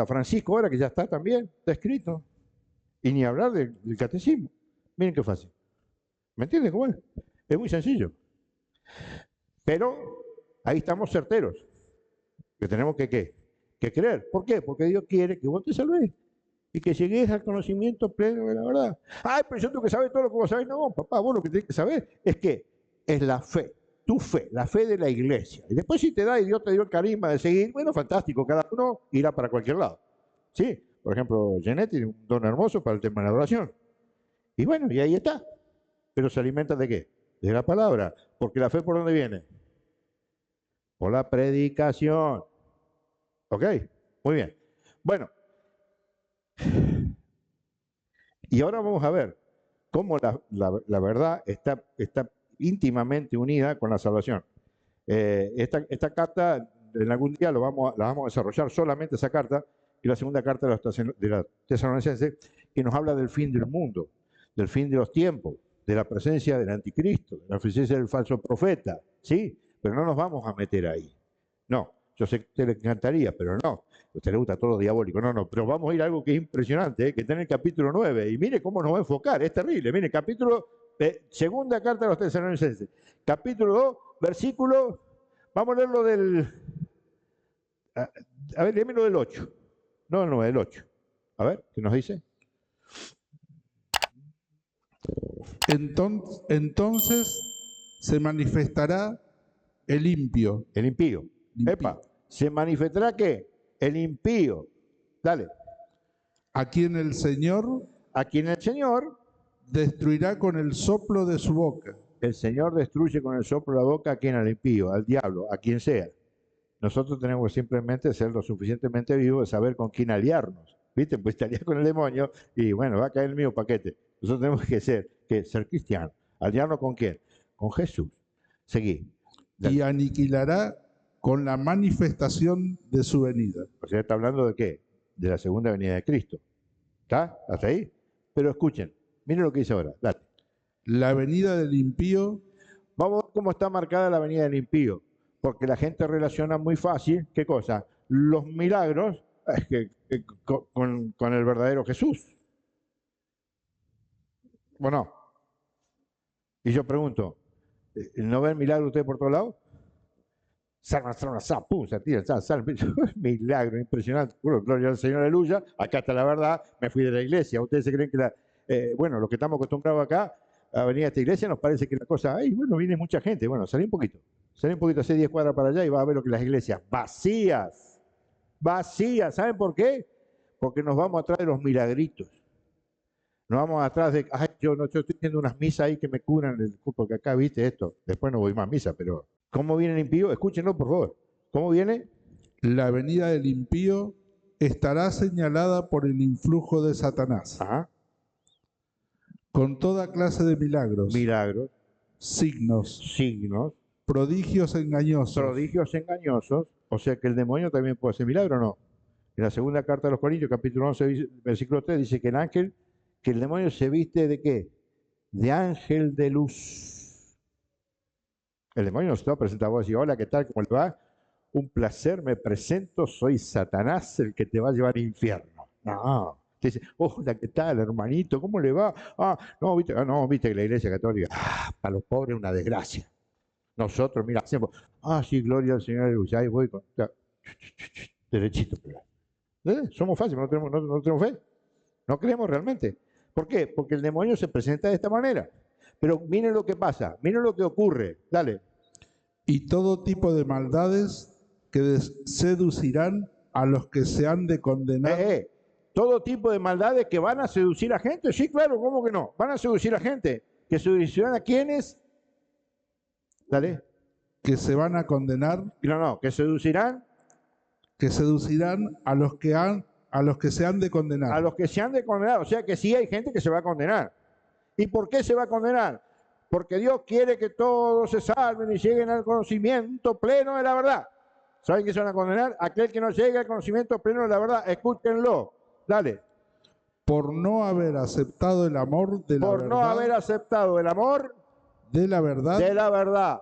Francisco, ahora que ya está también, está escrito. Y ni hablar del catecismo. Miren qué fácil. ¿Me entienden cómo es? Es muy sencillo. Pero ahí estamos certeros. Que tenemos que creer. ¿Por qué? Porque Dios quiere que vos te salves y que llegues al conocimiento pleno de la verdad. Ay, pero yo tengo que saber todo lo que vos sabés. No, papá, vos lo que tenés que saber es la fe, tu fe, la fe de la Iglesia. Y después si te da y Dios te dio el carisma de seguir, bueno, fantástico, cada uno irá para cualquier lado. Sí, por ejemplo, Jeanette tiene un don hermoso para el tema de la adoración. Y bueno, y ahí está. Pero se alimenta ¿de qué? De la palabra. Porque la fe, ¿por dónde viene? Por la predicación. ¿Ok? Muy bien. Bueno. Y ahora vamos a ver cómo la verdad está íntimamente unida con la salvación. Esta carta, en algún día la vamos a desarrollar solamente esa carta, y la segunda carta de la Tesalonicenses, que nos habla del fin del mundo, del fin de los tiempos, de la presencia del anticristo, de la presencia del falso profeta, ¿sí? Pero no nos vamos a meter ahí. No, yo sé que a usted le encantaría, pero no. A usted le gusta todo lo diabólico. No, pero vamos a ir a algo que es impresionante, que está en el capítulo 9. Y mire cómo nos va a enfocar, es terrible. Mire, segunda carta de los Tesalonicenses. Capítulo 2, versículo, vamos a leerlo a ver, léemelo del 8. No, el 9, del 8. A ver, ¿qué nos dice? Entonces se manifestará el impío. El impío. Epa, ¿se manifestará qué? El impío. Dale. A quien el Señor destruirá con el soplo de su boca. El Señor destruye con el soplo de la boca a quien, al impío, al diablo, a quien sea. Nosotros tenemos que simplemente ser lo suficientemente vivos de saber con quién aliarnos. ¿Viste? Pues te alías con el demonio y bueno, va a caer el mío paquete. Nosotros tenemos que ser cristianos. ¿Aliarnos con quién? Con Jesús. Seguí. Y aniquilará con la manifestación de su venida. O sea, está hablando de qué? De la segunda venida de Cristo. ¿Está? ¿Hasta ahí? Pero escuchen, miren lo que dice ahora. Date. La venida del impío. Vamos a ver cómo está marcada la venida del impío. Porque la gente relaciona muy fácil, ¿qué cosa? Los milagros con el verdadero Jesús. Bueno, y yo pregunto, ¿no ven milagros ustedes por todos lados? Pum, se tira, sal, milagro, impresionante. Bueno, gloria al Señor, aleluya. Acá está la verdad, me fui de la iglesia. Ustedes se creen que bueno, los que estamos acostumbrados acá a venir a esta iglesia, nos parece que la cosa, ay, bueno, viene mucha gente. Bueno, salí un poquito, hace 10 cuadras para allá y vas a ver lo que las iglesias vacías, ¿saben por qué? Porque nos vamos atrás de los milagritos. Nos vamos atrás de, ay, yo estoy haciendo unas misas ahí que me curan, porque acá viste esto, después no voy más a misa, pero ¿cómo viene el impío? Escúchenlo, por favor. ¿Cómo viene? La venida del impío estará señalada por el influjo de Satanás. Ajá. Con toda clase de milagros. Milagros. Signos. Prodigios engañosos. O sea que el demonio también puede hacer milagros, ¿no? En la segunda carta de los Corintios, capítulo 11, versículo 3, dice que el demonio se viste ¿de qué? De ángel de luz. El demonio nos va a presentar a vos y decir, hola, ¿qué tal? ¿Cómo le va? Un placer, me presento, soy Satanás, el que te va a llevar al infierno. No. Te dice, hola, ¿qué tal, hermanito? ¿Cómo le va? Viste que la iglesia católica, para los pobres una desgracia. Nosotros, mira, hacemos, sí, gloria al Señor, aleluya, ahí voy con, derechito. Somos fáciles, no tenemos fe. No creemos realmente. ¿Por qué? Porque el demonio se presenta de esta manera. Pero miren lo que pasa, miren lo que ocurre. Dale. Y todo tipo de maldades que seducirán a los que se han de condenar. Todo tipo de maldades que van a seducir a gente. Sí, claro, ¿cómo que no? Van a seducir a gente. ¿Que seducirán a quiénes? Dale. Que se van a condenar. No, que seducirán. Que seducirán a los que se han de condenar. A los que se han de condenar. O sea que sí hay gente que se va a condenar. ¿Y por qué se va a condenar? Porque Dios quiere que todos se salven y lleguen al conocimiento pleno de la verdad. ¿Saben qué se van a condenar? Aquel que no llegue al conocimiento pleno de la verdad. Escúchenlo. Dale. Por no haber aceptado el amor de la verdad. Por no haber aceptado el amor de la verdad. De la verdad.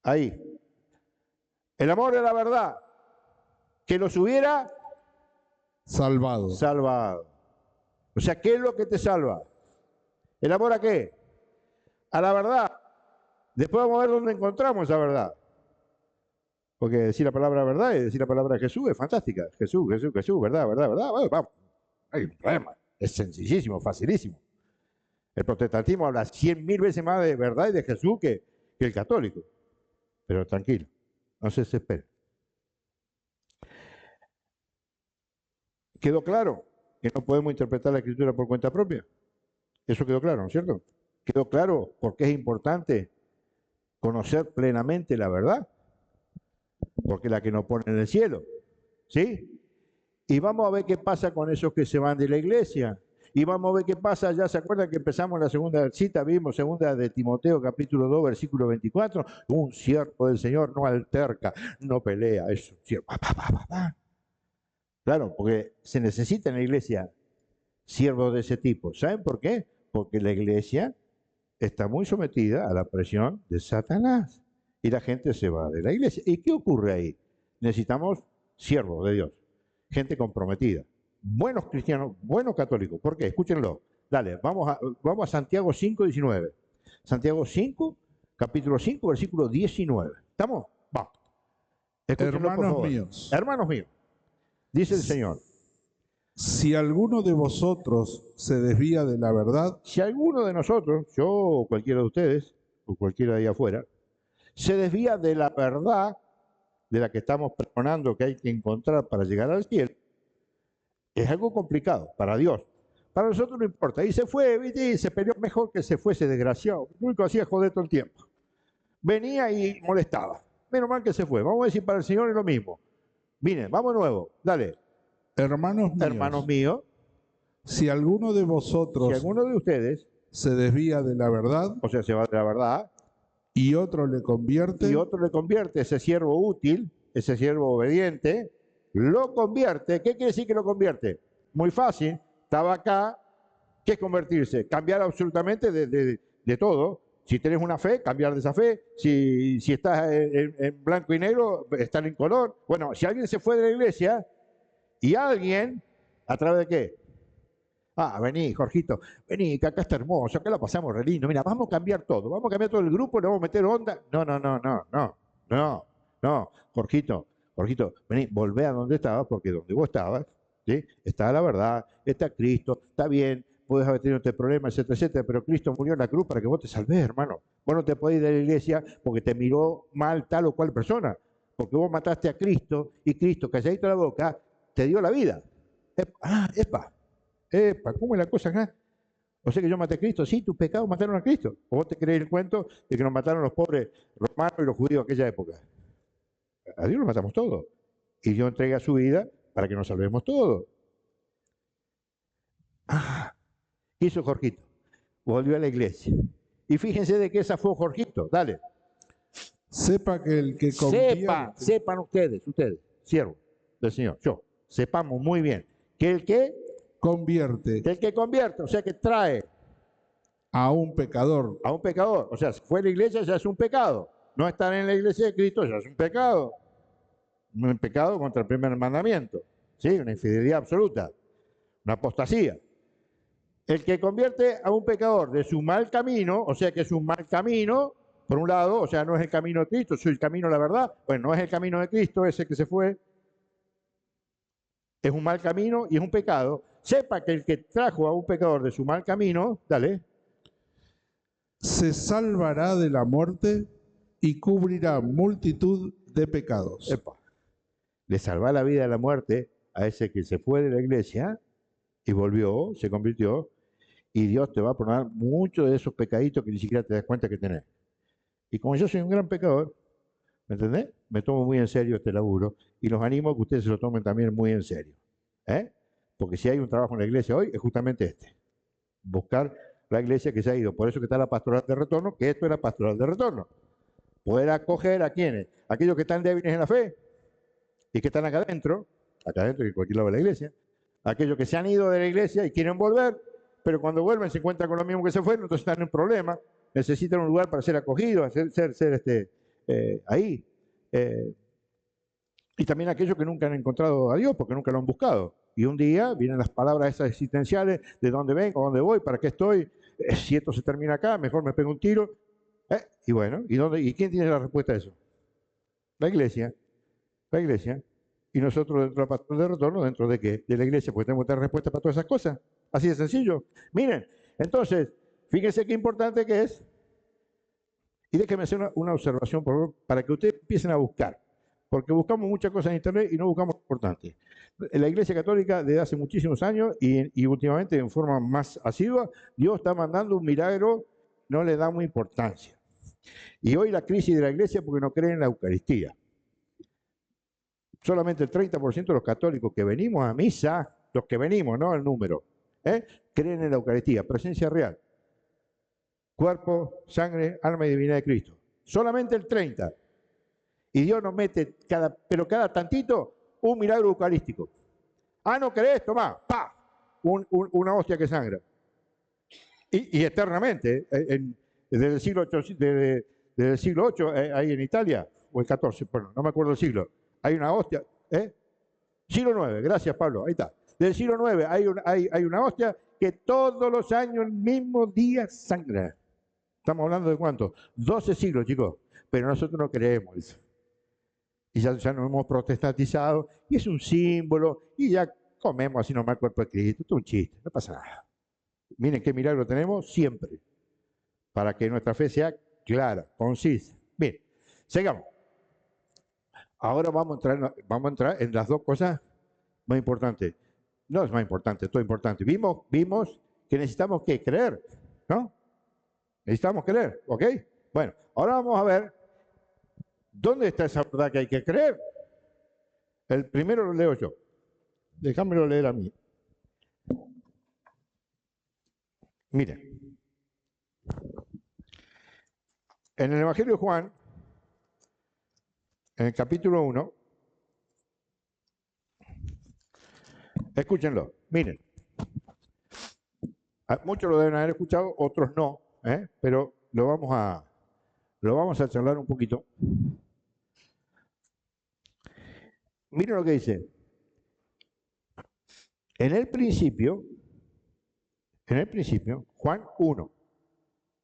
Ahí. El amor de la verdad. Que los hubiera salvado. O sea, ¿qué es lo que te salva? ¿El amor a qué? A la verdad. Después vamos a ver dónde encontramos esa verdad. Porque decir la palabra verdad y decir la palabra Jesús es fantástica. Jesús, verdad. Bueno, vamos. Hay un problema. Es sencillísimo, facilísimo. El protestantismo habla 100.000 veces más de verdad y de Jesús que el católico. Pero tranquilo, no se desesperen. ¿Quedó claro que no podemos interpretar la Escritura por cuenta propia? Eso quedó claro, ¿no es cierto? Quedó claro por qué es importante conocer plenamente la verdad. Porque es la que nos pone en el cielo. ¿Sí? Y vamos a ver qué pasa con esos que se van de la iglesia. Y vamos a ver qué pasa, ya se acuerdan que empezamos la segunda cita, vimos segunda de Timoteo, capítulo 2, versículo 24. Un siervo del Señor no alterca, no pelea, es un siervo. Claro, porque se necesita en la iglesia siervos de ese tipo. ¿Saben por qué? Porque la iglesia está muy sometida a la presión de Satanás. Y la gente se va de la iglesia. ¿Y qué ocurre ahí? Necesitamos siervos de Dios, gente comprometida, buenos cristianos, buenos católicos. ¿Por qué? Escúchenlo. Dale, vamos a Santiago 5, 19. Santiago 5, capítulo 5, versículo 19. ¿Estamos? Vamos. Hermanos míos, dice el Señor. Si alguno de vosotros se desvía de la verdad. Si alguno de nosotros, yo o cualquiera de ustedes, o cualquiera de ahí afuera, se desvía de la verdad de la que estamos pregonando que hay que encontrar para llegar al cielo, es algo complicado para Dios, Para nosotros no importa. Y se fue, ¿viste? Y se peleó, mejor que se fuese desgraciado. Lo único que hacía es joder todo el tiempo. Venía y molestaba. Menos mal que se fue. Vamos a decir, para el Señor es lo mismo. Miren, vamos de nuevo. Dale. Hermanos míos, si alguno de vosotros si alguno de ustedes se desvía de la verdad, o sea, se va de la verdad, y otro le convierte, ese siervo útil, ese siervo obediente, lo convierte. ¿Qué quiere decir que lo convierte? Muy fácil. Estaba acá. ¿Qué es convertirse? Cambiar absolutamente de todo. Si tienes una fe, cambiar de esa fe. Si estás en blanco y negro, estar en color. Bueno, si alguien se fue de la iglesia y alguien, ¿a través de qué? Ah, vení, Jorgito, vení, que acá está hermoso, acá la pasamos re lindo. Mira, vamos a cambiar todo, vamos a cambiar todo el grupo, le vamos a meter onda. No, Jorgito, vení, volvé a donde estabas, porque donde vos estabas, ¿sí? Está la verdad, está Cristo, está bien, puedes haber tenido este problema, etcétera, etcétera, pero Cristo murió en la cruz para que vos te salves, hermano. Vos no te podés ir de la iglesia porque te miró mal tal o cual persona, porque vos mataste a Cristo y Cristo, calladito la boca, te dio la vida. Epa, ¿cómo es la cosa acá? O sea que yo maté a Cristo. Sí, tus pecados mataron a Cristo. ¿O vos te crees el cuento de que nos mataron los pobres romanos y los judíos de aquella época? A Dios lo matamos todos. Y Dios entrega su vida para que nos salvemos todos. ¿Qué hizo Jorgito? Volvió a la iglesia. Y fíjense de qué esa fue Jorgito. Dale. Sepa que el que convierte... Sepan ustedes, siervos del Señor, yo, sepamos muy bien que el que convierte, o sea que trae a un pecador, o sea, fue a la iglesia ya es un pecado, no estar en la iglesia de Cristo ya es un pecado contra el primer mandamiento, ¿sí? Una infidelidad absoluta, una apostasía. El que convierte a un pecador de su mal camino, o sea que es un mal camino, por un lado, o sea, no es el camino de Cristo, es el camino de la verdad, bueno, no es el camino de Cristo ese que se fue, es un mal camino y es un pecado. Sepa que el que trajo a un pecador de su mal camino, dale, se salvará de la muerte y cubrirá multitud de pecados. Epa. Le salva la vida de la muerte a ese que se fue de la iglesia y volvió, se convirtió, y Dios te va a perdonar muchos de esos pecaditos que ni siquiera te das cuenta que tenés. Y como yo soy un gran pecador, ¿me entendés? Me tomo muy en serio este laburo y los animo a que ustedes se lo tomen también muy en serio. Porque si hay un trabajo en la iglesia hoy, es justamente este. Buscar la iglesia que se ha ido. Por eso que está la pastoral de retorno, que esto es la pastoral de retorno. Poder acoger a quienes, aquellos que están débiles en la fe y que están acá adentro y en cualquier lado de la iglesia, aquellos que se han ido de la iglesia y quieren volver, pero cuando vuelven se encuentran con lo mismo que se fueron, entonces están en un problema, necesitan un lugar para ser acogidos, ser ahí. Y también aquellos que nunca han encontrado a Dios porque nunca lo han buscado. Y un día vienen las palabras esas existenciales, de dónde vengo, dónde voy, para qué estoy, si esto se termina acá, mejor me pego un tiro. Y bueno, ¿y quién tiene la respuesta a eso? La iglesia. Y nosotros dentro de la pastoral de retorno, ¿dentro de qué? De la iglesia, pues tenemos que tener respuesta para todas esas cosas. Así de sencillo. Miren, entonces, fíjense qué importante que es. Y déjenme hacer una observación, por favor, para que ustedes empiecen a buscar. Porque buscamos muchas cosas en internet y no buscamos lo importante. En la Iglesia Católica, desde hace muchísimos años y últimamente en forma más asidua, Dios está mandando un milagro, no le damos importancia. Y hoy la crisis de la Iglesia porque no creen en la Eucaristía. Solamente el 30% de los católicos que venimos a misa, los que venimos, no el número, creen en la Eucaristía, presencia real. Cuerpo, sangre, alma y divinidad de Cristo. Solamente el 30%. Y Dios nos mete, pero cada tantito, un milagro eucarístico. Ah, ¿no crees? Tomá, ¡pa! Una hostia que sangra. Y eternamente, desde el siglo VIII, ahí en Italia, o el XIV, bueno, no me acuerdo el siglo, hay una hostia, siglo IX, gracias Pablo, ahí está. Del siglo IX hay una hostia que todos los años, el mismo día, sangra. Estamos hablando de cuánto, 12 siglos, chicos, pero nosotros no creemos eso. Y ya nos hemos protestantizado, y es un símbolo, y ya comemos así nomás el cuerpo de Cristo. Esto es un chiste, no pasa nada. Miren qué milagro tenemos siempre, para que nuestra fe sea clara, concisa. Bien, sigamos. Ahora vamos a entrar en las dos cosas más importantes. No es más importante, es todo importante. Vimos que necesitamos ¿qué? Creer, ¿no? Necesitamos creer, ¿ok? Bueno, ahora vamos a ver dónde está esa verdad que hay que creer. El primero lo leo yo. Déjamelo leer a mí. Miren, en el Evangelio de Juan, en el capítulo 1, escúchenlo, miren. Muchos lo deben haber escuchado, otros no, pero lo vamos a charlar un poquito. Miren lo que dice. En el principio, Juan 1,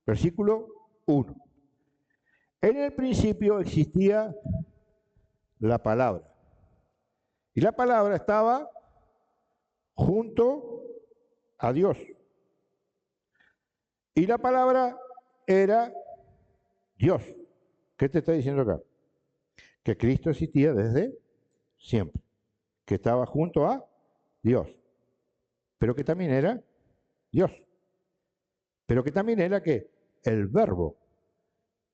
versículo 1. En el principio existía la palabra. Y la palabra estaba junto a Dios. Y la palabra era Dios. ¿Qué te está diciendo acá? Que Cristo existía desde siempre. Que estaba junto a Dios. Pero que también era Dios. Pero que también era que el verbo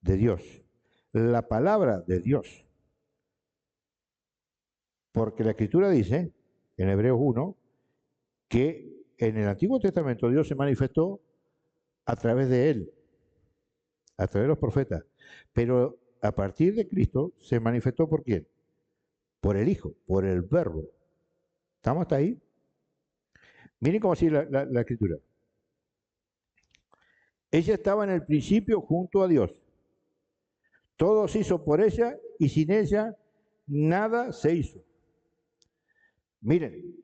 de Dios. La palabra de Dios. Porque la Escritura dice, en Hebreos 1, que en el Antiguo Testamento Dios se manifestó a través de él, a través de los profetas. Pero a partir de Cristo se manifestó ¿por quién? Por el Hijo, por el Verbo. ¿Estamos hasta ahí? Miren cómo sigue la Escritura. Ella estaba en el principio junto a Dios. Todo se hizo por ella y sin ella nada se hizo. Miren,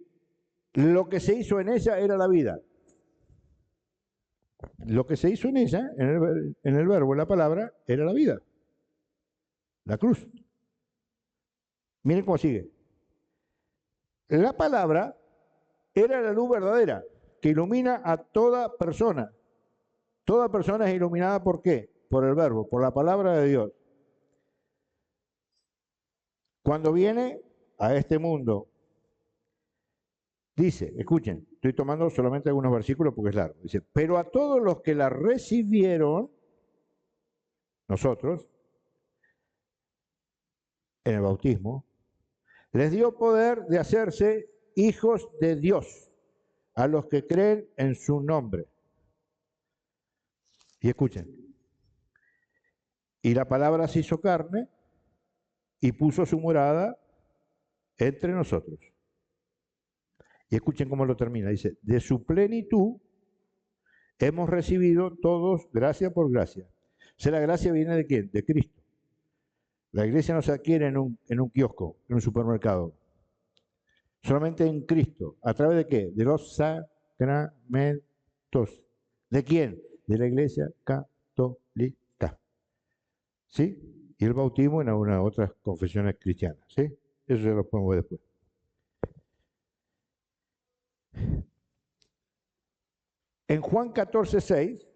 lo que se hizo en ella era la vida. Lo que se hizo en ella, en el verbo, en la palabra, era la vida. La cruz. Miren cómo sigue. La palabra era la luz verdadera que ilumina a toda persona. Toda persona es iluminada ¿por qué? Por el verbo, por la palabra de Dios. Cuando viene a este mundo, dice, escuchen, estoy tomando solamente algunos versículos porque es largo. Dice, pero a todos los que la recibieron, nosotros, en el bautismo, les dio poder de hacerse hijos de Dios, a los que creen en su nombre. Y escuchen, y la palabra se hizo carne y puso su morada entre nosotros. Y escuchen cómo lo termina, dice, de su plenitud hemos recibido todos gracia por gracia. O sea, la gracia viene ¿de quién? De Cristo. La iglesia no se adquiere en un kiosco, en un supermercado. Solamente en Cristo. ¿A través de qué? De los sacramentos. ¿De quién? De la iglesia católica. ¿Sí? Y el bautismo en algunas otras confesiones cristianas. ¿Sí? Eso ya lo podemos ver después. En Juan 14:6,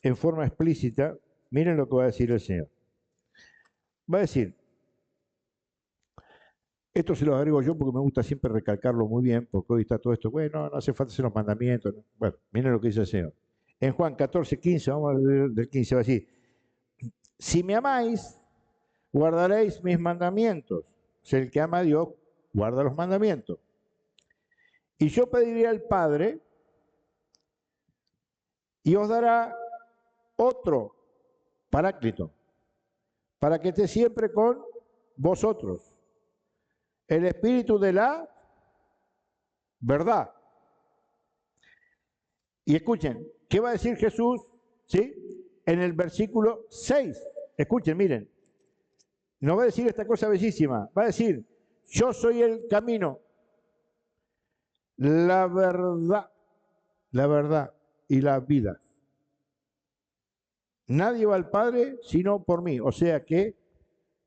en forma explícita, miren lo que va a decir el Señor. Va a decir, esto se lo agrego yo porque me gusta siempre recalcarlo muy bien, porque hoy está todo esto, bueno, no hace falta hacer los mandamientos. ¿No? Bueno, miren lo que dice el Señor. En Juan 14:15, vamos a leer del 15, va a decir, si me amáis, guardaréis mis mandamientos. O sea, el que ama a Dios, guarda los mandamientos. Y yo pediré al Padre y os dará otro Paráclito, para que esté siempre con vosotros. El Espíritu de la verdad. Y escuchen, ¿qué va a decir Jesús? ¿Sí? En el versículo 6. Escuchen, miren. No va a decir esta cosa bellísima. Va a decir, yo soy el camino, la verdad y la vida. Nadie va al Padre sino por mí. O sea que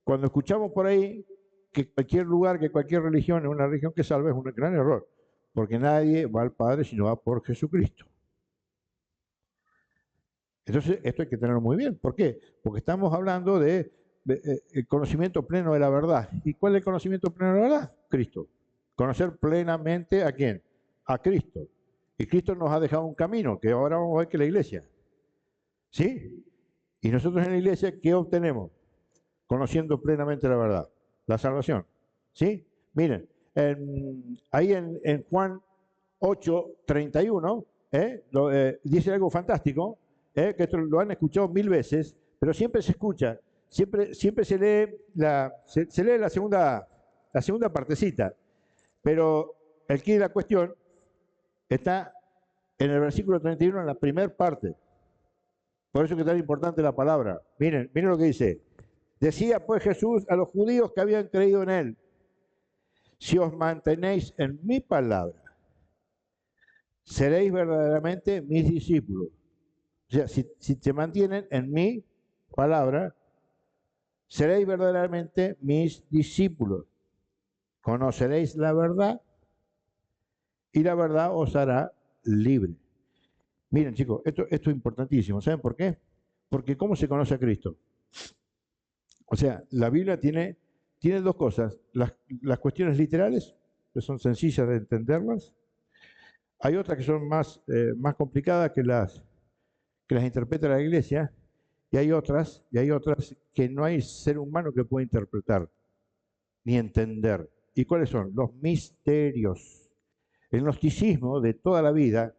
cuando escuchamos por ahí que cualquier lugar, que cualquier religión es una religión que salva, es un gran error. Porque nadie va al Padre sino va por Jesucristo. Entonces, esto hay que tenerlo muy bien. ¿Por qué? Porque estamos hablando de el conocimiento pleno de la verdad. ¿Y cuál es el conocimiento pleno de la verdad? Cristo. Conocer plenamente ¿a quién? A Cristo. Y Cristo nos ha dejado un camino, que ahora vamos a ver que es la iglesia. ¿Sí? Y nosotros en la iglesia, ¿qué obtenemos? Conociendo plenamente la verdad, la salvación. ¿Sí? Miren, ahí en Juan 8:31, dice algo fantástico, que esto lo han escuchado 1000 veces, pero siempre se escucha, siempre se lee se lee la segunda partecita, pero el quid de la cuestión está en el versículo 31, en la primera parte. Por eso que es tan importante la palabra. Miren lo que dice. Decía pues Jesús a los judíos que habían creído en él: si os mantenéis en mi palabra, seréis verdaderamente mis discípulos. O sea, si se mantienen en mi palabra, seréis verdaderamente mis discípulos. Conoceréis la verdad y la verdad os hará libre. Miren, chicos, esto es importantísimo. ¿Saben por qué? Porque ¿cómo se conoce a Cristo? O sea, la Biblia tiene dos cosas. Las cuestiones literales, que son sencillas de entenderlas. Hay otras que son más complicadas, que las interpreta la Iglesia, y hay otras que no hay ser humano que pueda interpretar ni entender. ¿Y cuáles son? Los misterios. El gnosticismo de toda la vida,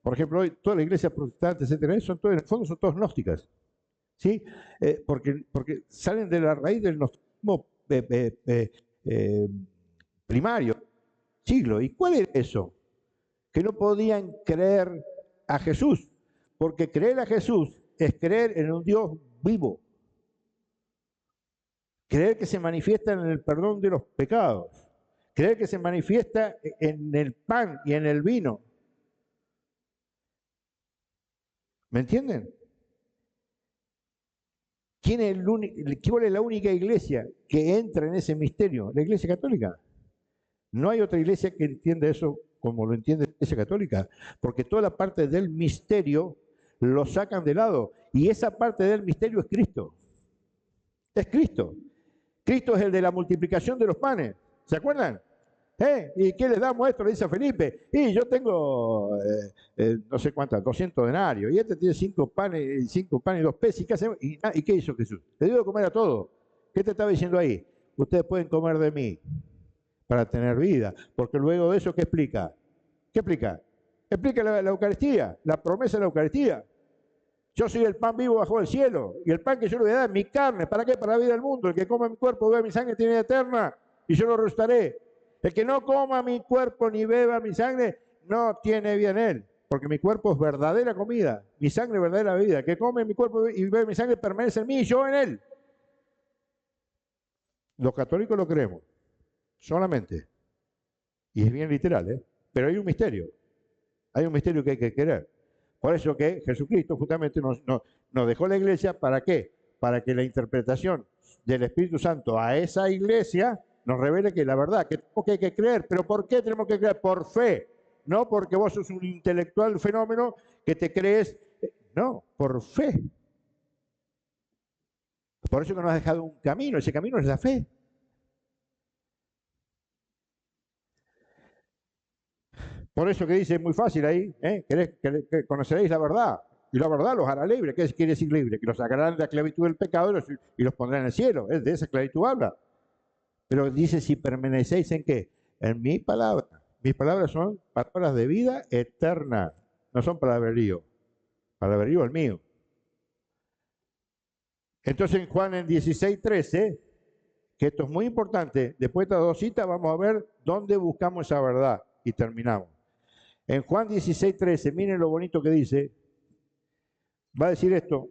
por ejemplo, hoy toda la iglesia protestante, etcétera, en el fondo son todas gnósticas, ¿sí? Porque salen de la raíz del gnosticismo primario, siglo. ¿Y cuál es eso? Que no podían creer a Jesús, porque creer a Jesús es creer en un Dios vivo, creer que se manifiesta en el perdón de los pecados, creer que se manifiesta en el pan y en el vino. ¿Me entienden? ¿Cuál es la única iglesia que entra en ese misterio? La Iglesia Católica. No hay otra iglesia que entienda eso como lo entiende la Iglesia Católica, porque toda la parte del misterio lo sacan de lado, y esa parte del misterio es Cristo. Es Cristo. Cristo es el de la multiplicación de los panes. ¿Se acuerdan? ¿Y qué les damos esto? Le dice a Felipe. Y yo tengo, no sé cuántas, 200 denarios. Y este tiene 5 panes y 2 peces. ¿Y qué hacemos? ¿Y qué hizo Jesús? Le dio de comer a todos. ¿Qué te estaba diciendo ahí? Ustedes pueden comer de mí para tener vida. Porque luego de eso, ¿qué explica? ¿Qué explica? Explica la Eucaristía, la promesa de la Eucaristía. Yo soy el pan vivo bajo el cielo, y el pan que yo le voy a dar es mi carne. ¿Para qué? Para la vida del mundo. El que come mi cuerpo, beba mi sangre, tiene vida eterna, y yo lo resucitaré. El que no coma mi cuerpo ni beba mi sangre, no tiene vida en él, porque mi cuerpo es verdadera comida, mi sangre es verdadera vida. El que come mi cuerpo y bebe mi sangre permanece en mí y yo en él. Los católicos lo creemos, solamente. Y es bien literal, pero hay un misterio. Hay un misterio que hay que querer. Por eso que Jesucristo justamente nos dejó la iglesia, ¿para qué? Para que la interpretación del Espíritu Santo a esa iglesia nos revele que la verdad, que tenemos que creer. ¿Pero por qué tenemos que creer? Por fe. No porque vos sos un intelectual fenómeno que te crees. No, por fe. Por eso que nos ha dejado un camino. Ese camino es la fe. Por eso que dice muy fácil ahí, que conoceréis la verdad, y la verdad los hará libres. ¿Qué quiere decir libre? Que los sacarán de la esclavitud del pecado y los pondrán en el cielo. De esa esclavitud habla. Pero dice, si permanecéis en qué? En mi palabra. Mis palabras son palabras de vida eterna, no son palabrerío. Palabrerío el mío. Entonces en Juan en 16:13, que esto es muy importante, después de estas 2 citas vamos a ver dónde buscamos esa verdad y terminamos. En Juan 16:13, miren lo bonito que dice. Va a decir esto,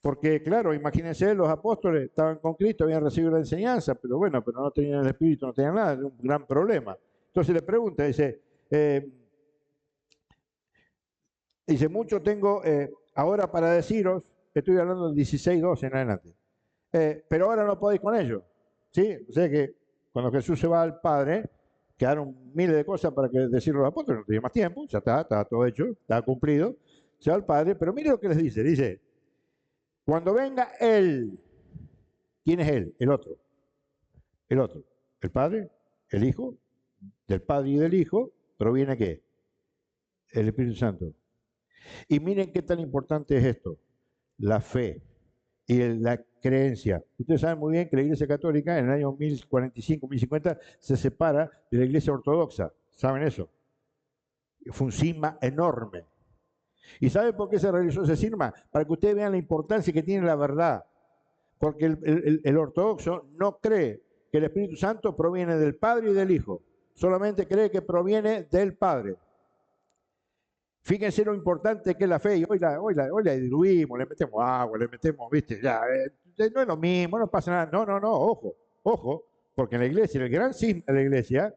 porque claro, imagínense, los apóstoles estaban con Cristo, habían recibido la enseñanza, pero no tenían el Espíritu, no tenían nada, era un gran problema. Entonces le pregunta, dice, mucho tengo ahora para deciros, estoy hablando del 16:12 en adelante, pero ahora no podéis con ellos. ¿Sí? O sea que cuando Jesús se va al Padre, quedaron miles de cosas para decirlo a los apóstoles, no tenía más tiempo, ya está todo hecho, está cumplido, se va al Padre, pero mire lo que les dice, cuando venga Él, ¿quién es Él? El otro, El Padre, el Hijo, del Padre y del Hijo, proviene ¿qué? El Espíritu Santo. Y miren qué tan importante es esto, la fe y la creencia. Ustedes saben muy bien que la Iglesia Católica en el año 1045, 1050 se separa de la Iglesia Ortodoxa. ¿Saben eso? Fue un cisma enorme. ¿Y saben por qué se realizó ese cisma? Para que ustedes vean la importancia que tiene la verdad. Porque el ortodoxo no cree que el Espíritu Santo proviene del Padre y del Hijo. Solamente cree que proviene del Padre. Fíjense lo importante que es la fe, y hoy la diluimos, le metemos agua, le metemos, viste, ya, no es lo mismo, no pasa nada. No, ojo, porque en la iglesia, el gran cisma de la iglesia,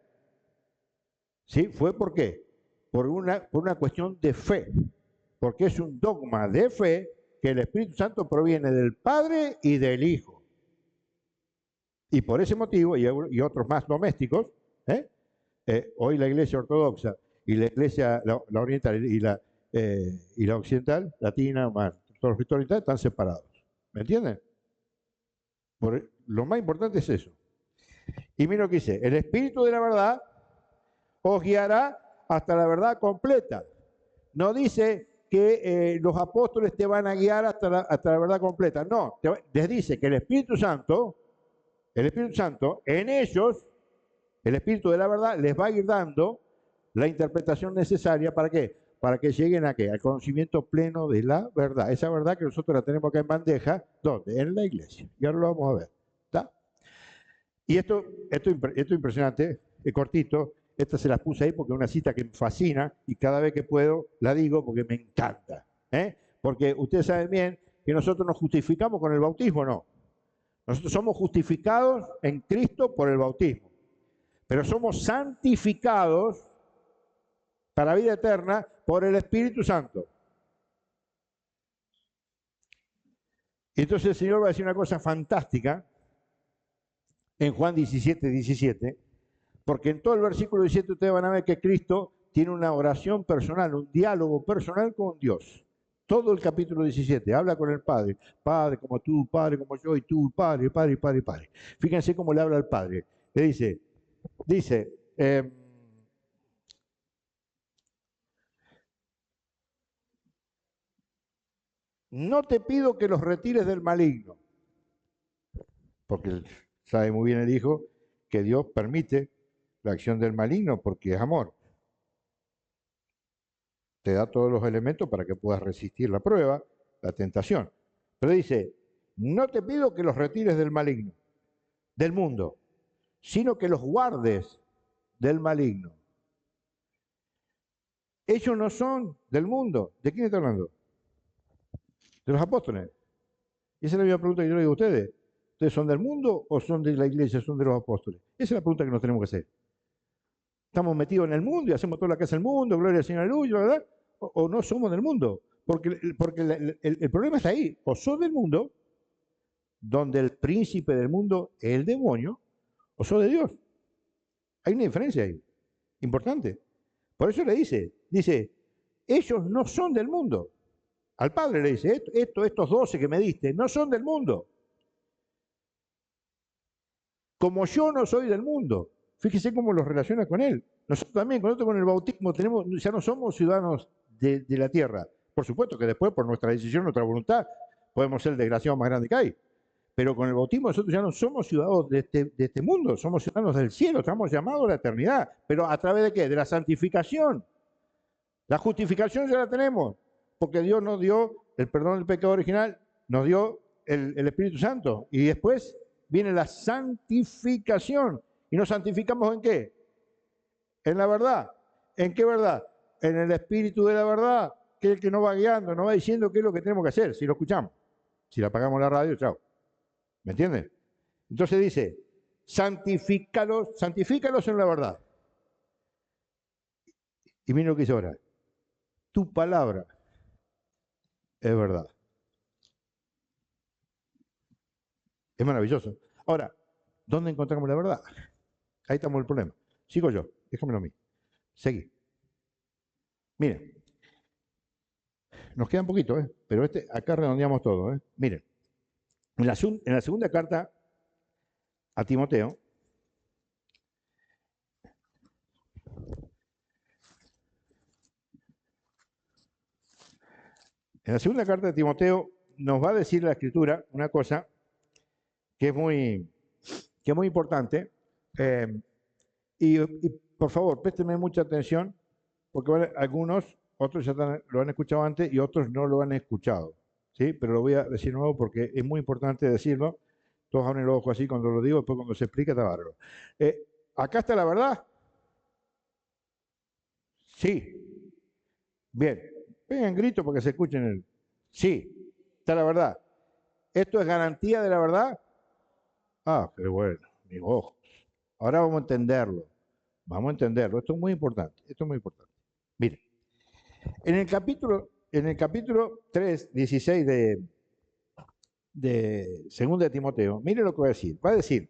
¿sí? ¿Fue por qué? Por una cuestión de fe, porque es un dogma de fe que el Espíritu Santo proviene del Padre y del Hijo. Y por ese motivo, y otros más domésticos, hoy la iglesia ortodoxa y la iglesia, la oriental y la occidental, latina, todos los cristianos orientales están separados. ¿Me entienden? Lo más importante es eso. Y mira lo que dice, el Espíritu de la verdad os guiará hasta la verdad completa. No dice que los apóstoles te van a guiar hasta la verdad completa. No, les dice que el Espíritu Santo, en ellos, el Espíritu de la verdad les va a ir dando la interpretación necesaria. ¿Para qué? Para que lleguen a qué? Al conocimiento pleno de la verdad. Esa verdad que nosotros la tenemos acá en bandeja, ¿dónde? En la iglesia. Y ahora lo vamos a ver. ¿Está? Y esto impresionante, es cortito. Esta se las puse ahí porque es una cita que me fascina y cada vez que puedo la digo porque me encanta. Porque ustedes saben bien que nosotros nos justificamos con el bautismo, ¿no? Nosotros somos justificados en Cristo por el bautismo. Pero somos santificados para la vida eterna por el Espíritu Santo. Y entonces el Señor va a decir una cosa fantástica en Juan 17, 17, porque en todo el versículo 17 ustedes van a ver que Cristo tiene una oración personal, un diálogo personal con Dios. Todo el capítulo 17 habla con el Padre. Padre como tú, Padre como yo, y tú, Padre, Padre, Padre, Padre. Fíjense cómo le habla al Padre. Le dice, no te pido que los retires del maligno, porque sabe muy bien el Hijo que Dios permite la acción del maligno porque es amor. Te da todos los elementos para que puedas resistir la prueba, la tentación. Pero dice, no te pido que los retires del maligno, del mundo, sino que los guardes del maligno. Ellos no son del mundo. ¿De quién está hablando? De los apóstoles. Y esa es la misma pregunta que yo le digo a ustedes. ¿Ustedes son del mundo o son de la iglesia, son de los apóstoles? Esa es la pregunta que nos tenemos que hacer. ¿Estamos metidos en el mundo y hacemos toda la casa del mundo, gloria al Señor, aleluya, ¿verdad? O no somos del mundo. Porque el problema está ahí. O sos del mundo, donde el príncipe del mundo es el demonio, o sos de Dios. Hay una diferencia ahí, importante. Por eso le dice, ellos no son del mundo. Al Padre le dice, estos 12 que me diste, no son del mundo. Como yo no soy del mundo. Fíjese cómo los relaciona con él. Nosotros también, con el bautismo, ya no somos ciudadanos de la tierra. Por supuesto que después, por nuestra decisión, nuestra voluntad, podemos ser el desgraciado más grande que hay. Pero con el bautismo nosotros ya no somos ciudadanos de este mundo, somos ciudadanos del cielo, estamos llamados a la eternidad. ¿Pero a través de qué? De la santificación. La justificación ya la tenemos, porque Dios nos dio el perdón del pecado original, nos dio el Espíritu Santo, y después viene la santificación. ¿Y nos santificamos en qué? En la verdad. ¿En qué verdad? En el Espíritu de la verdad, que es el que nos va guiando, nos va diciendo qué es lo que tenemos que hacer, si lo escuchamos. Si le apagamos la radio, chao. ¿Me entienden? Entonces dice, santifícalos en la verdad. Y miren lo que dice ahora. Tu palabra es verdad. Es maravilloso. Ahora, ¿dónde encontramos la verdad? Ahí estamos el problema. Sigo yo, déjamelo a mí. Seguí. Miren, nos queda un poquito, pero acá redondeamos todo. Miren, en la segunda carta a Timoteo, En la segunda carta de Timoteo nos va a decir la Escritura una cosa que es muy importante. Y por favor, préstenme mucha atención, porque algunos, otros ya lo han escuchado antes y otros no lo han escuchado. ¿Sí? Pero lo voy a decir de nuevo porque es muy importante decirlo. Todos abren los ojos así cuando lo digo, después cuando se explica está bárbaro. ¿Acá está la verdad? Sí. Bien. Vengan grito para que se escuchen el... Sí, está la verdad. ¿Esto es garantía de la verdad? Ah, qué bueno, mis ojos. Ahora vamos a entenderlo. Vamos a entenderlo. Esto es muy importante. Esto es muy importante. Mire, en el capítulo 3, 16 de 2 de Timoteo, mire lo que va a decir. Va a decir,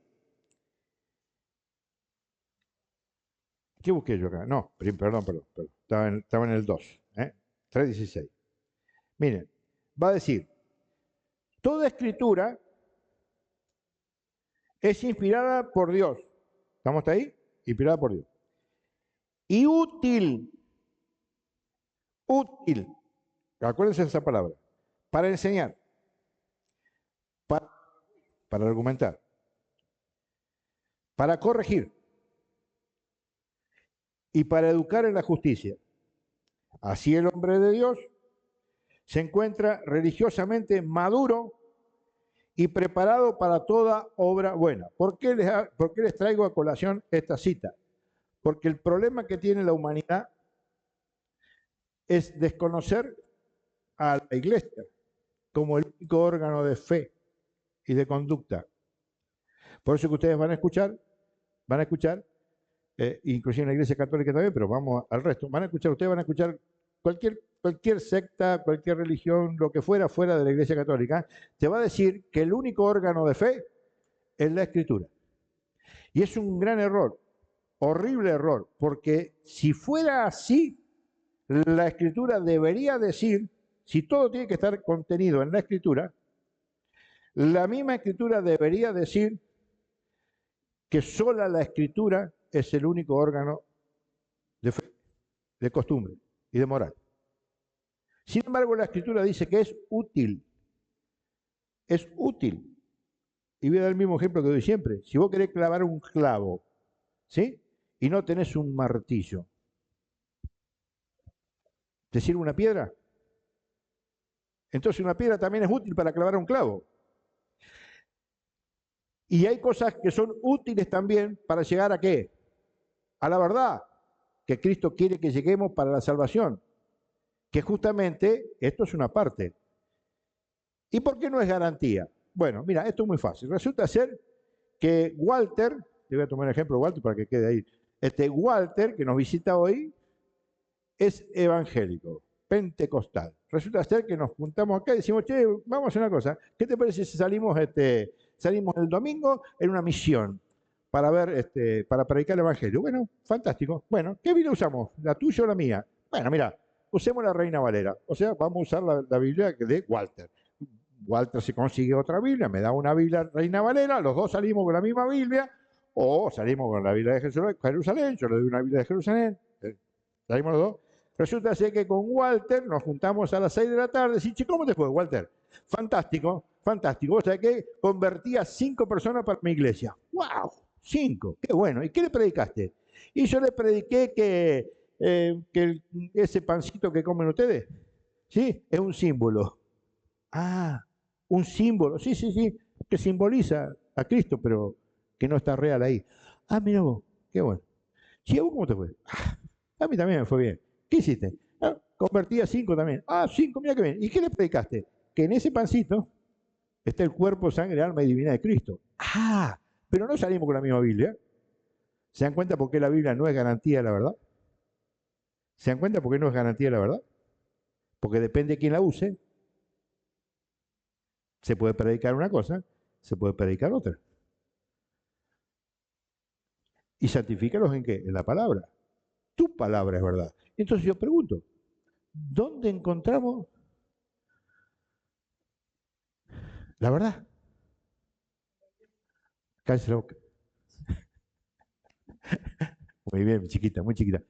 ¿qué busqué yo acá? No, perdón. Estaba en el 2, 3:16. Miren, va a decir, toda escritura es inspirada por Dios. ¿Estamos ahí? Inspirada por Dios. Y útil, acuérdense de esa palabra, para enseñar, para argumentar, para corregir y para educar en la justicia. Así el hombre de Dios se encuentra religiosamente maduro y preparado para toda obra buena. ¿Por qué les traigo a colación esta cita? Porque el problema que tiene la humanidad es desconocer a la iglesia como el único órgano de fe y de conducta. Por eso que ustedes van a escuchar, inclusive en la iglesia católica también, pero vamos al resto, ustedes van a escuchar cualquier secta, cualquier religión, lo que fuera de la iglesia católica, te va a decir que el único órgano de fe es la escritura. Y es un gran error, horrible error, porque si fuera así, la escritura debería decir, si todo tiene que estar contenido en la escritura, la misma escritura debería decir que sola la escritura es el único órgano de fe, de costumbre y de moral. Sin embargo, la escritura dice que es útil. Es útil. Y voy a dar el mismo ejemplo que doy siempre. Si vos querés clavar un clavo, ¿sí? Y no tenés un martillo, ¿te sirve una piedra? Entonces una piedra también es útil para clavar un clavo. Y hay cosas que son útiles también para llegar a ¿qué? A la verdad, que Cristo quiere que lleguemos para la salvación. Que justamente esto es una parte. ¿Y por qué no es garantía? Bueno, mira, esto es muy fácil. Resulta ser que Walter, te voy a tomar el ejemplo de Walter para que quede ahí. Walter, que nos visita hoy, es evangélico, pentecostal. Resulta ser que nos juntamos acá y decimos, che, vamos a hacer una cosa. ¿Qué te parece si salimos el domingo en una misión para para predicar el evangelio? Bueno, fantástico. Bueno, ¿qué Biblia usamos? ¿La tuya o la mía? Bueno, mira, usemos la Reina Valera. O sea, vamos a usar la Biblia de Walter. Walter se consigue otra Biblia, me da una Biblia Reina Valera, los dos salimos con la misma Biblia, o salimos con la Biblia de Jerusalén, yo le doy una Biblia de Jerusalén, salimos los dos. Resulta ser que con Walter nos juntamos a las 6 de la tarde, y che, ¿cómo te fue, Walter? Fantástico, fantástico. Vos sabés que convertí a 5 personas para mi iglesia. ¡Wow! 5, qué bueno. ¿Y qué le predicaste? Y yo le prediqué que ese pancito que comen ustedes, ¿sí? Es un símbolo. Ah, un símbolo, sí, que simboliza a Cristo, pero que no está real ahí. Ah, mira vos, qué bueno. ¿Y a vos cómo te fue? A mí también me fue bien. ¿Qué hiciste? Ah, convertí a 5 también. Ah, 5, mira qué bien. ¿Y qué le predicaste? Que en ese pancito está el cuerpo, sangre, alma y divinidad de Cristo. Ah, pero no salimos con la misma Biblia. ¿Se dan cuenta por qué la Biblia no es garantía de la verdad? ¿Se dan cuenta por qué no es garantía de la verdad? Porque depende de quién la use. Se puede predicar una cosa, se puede predicar otra. ¿Y santifícalos en qué? En la palabra. Tu palabra es verdad. Entonces yo pregunto, ¿dónde encontramos la verdad? Cállese la boca. Muy bien, chiquita, muy chiquita.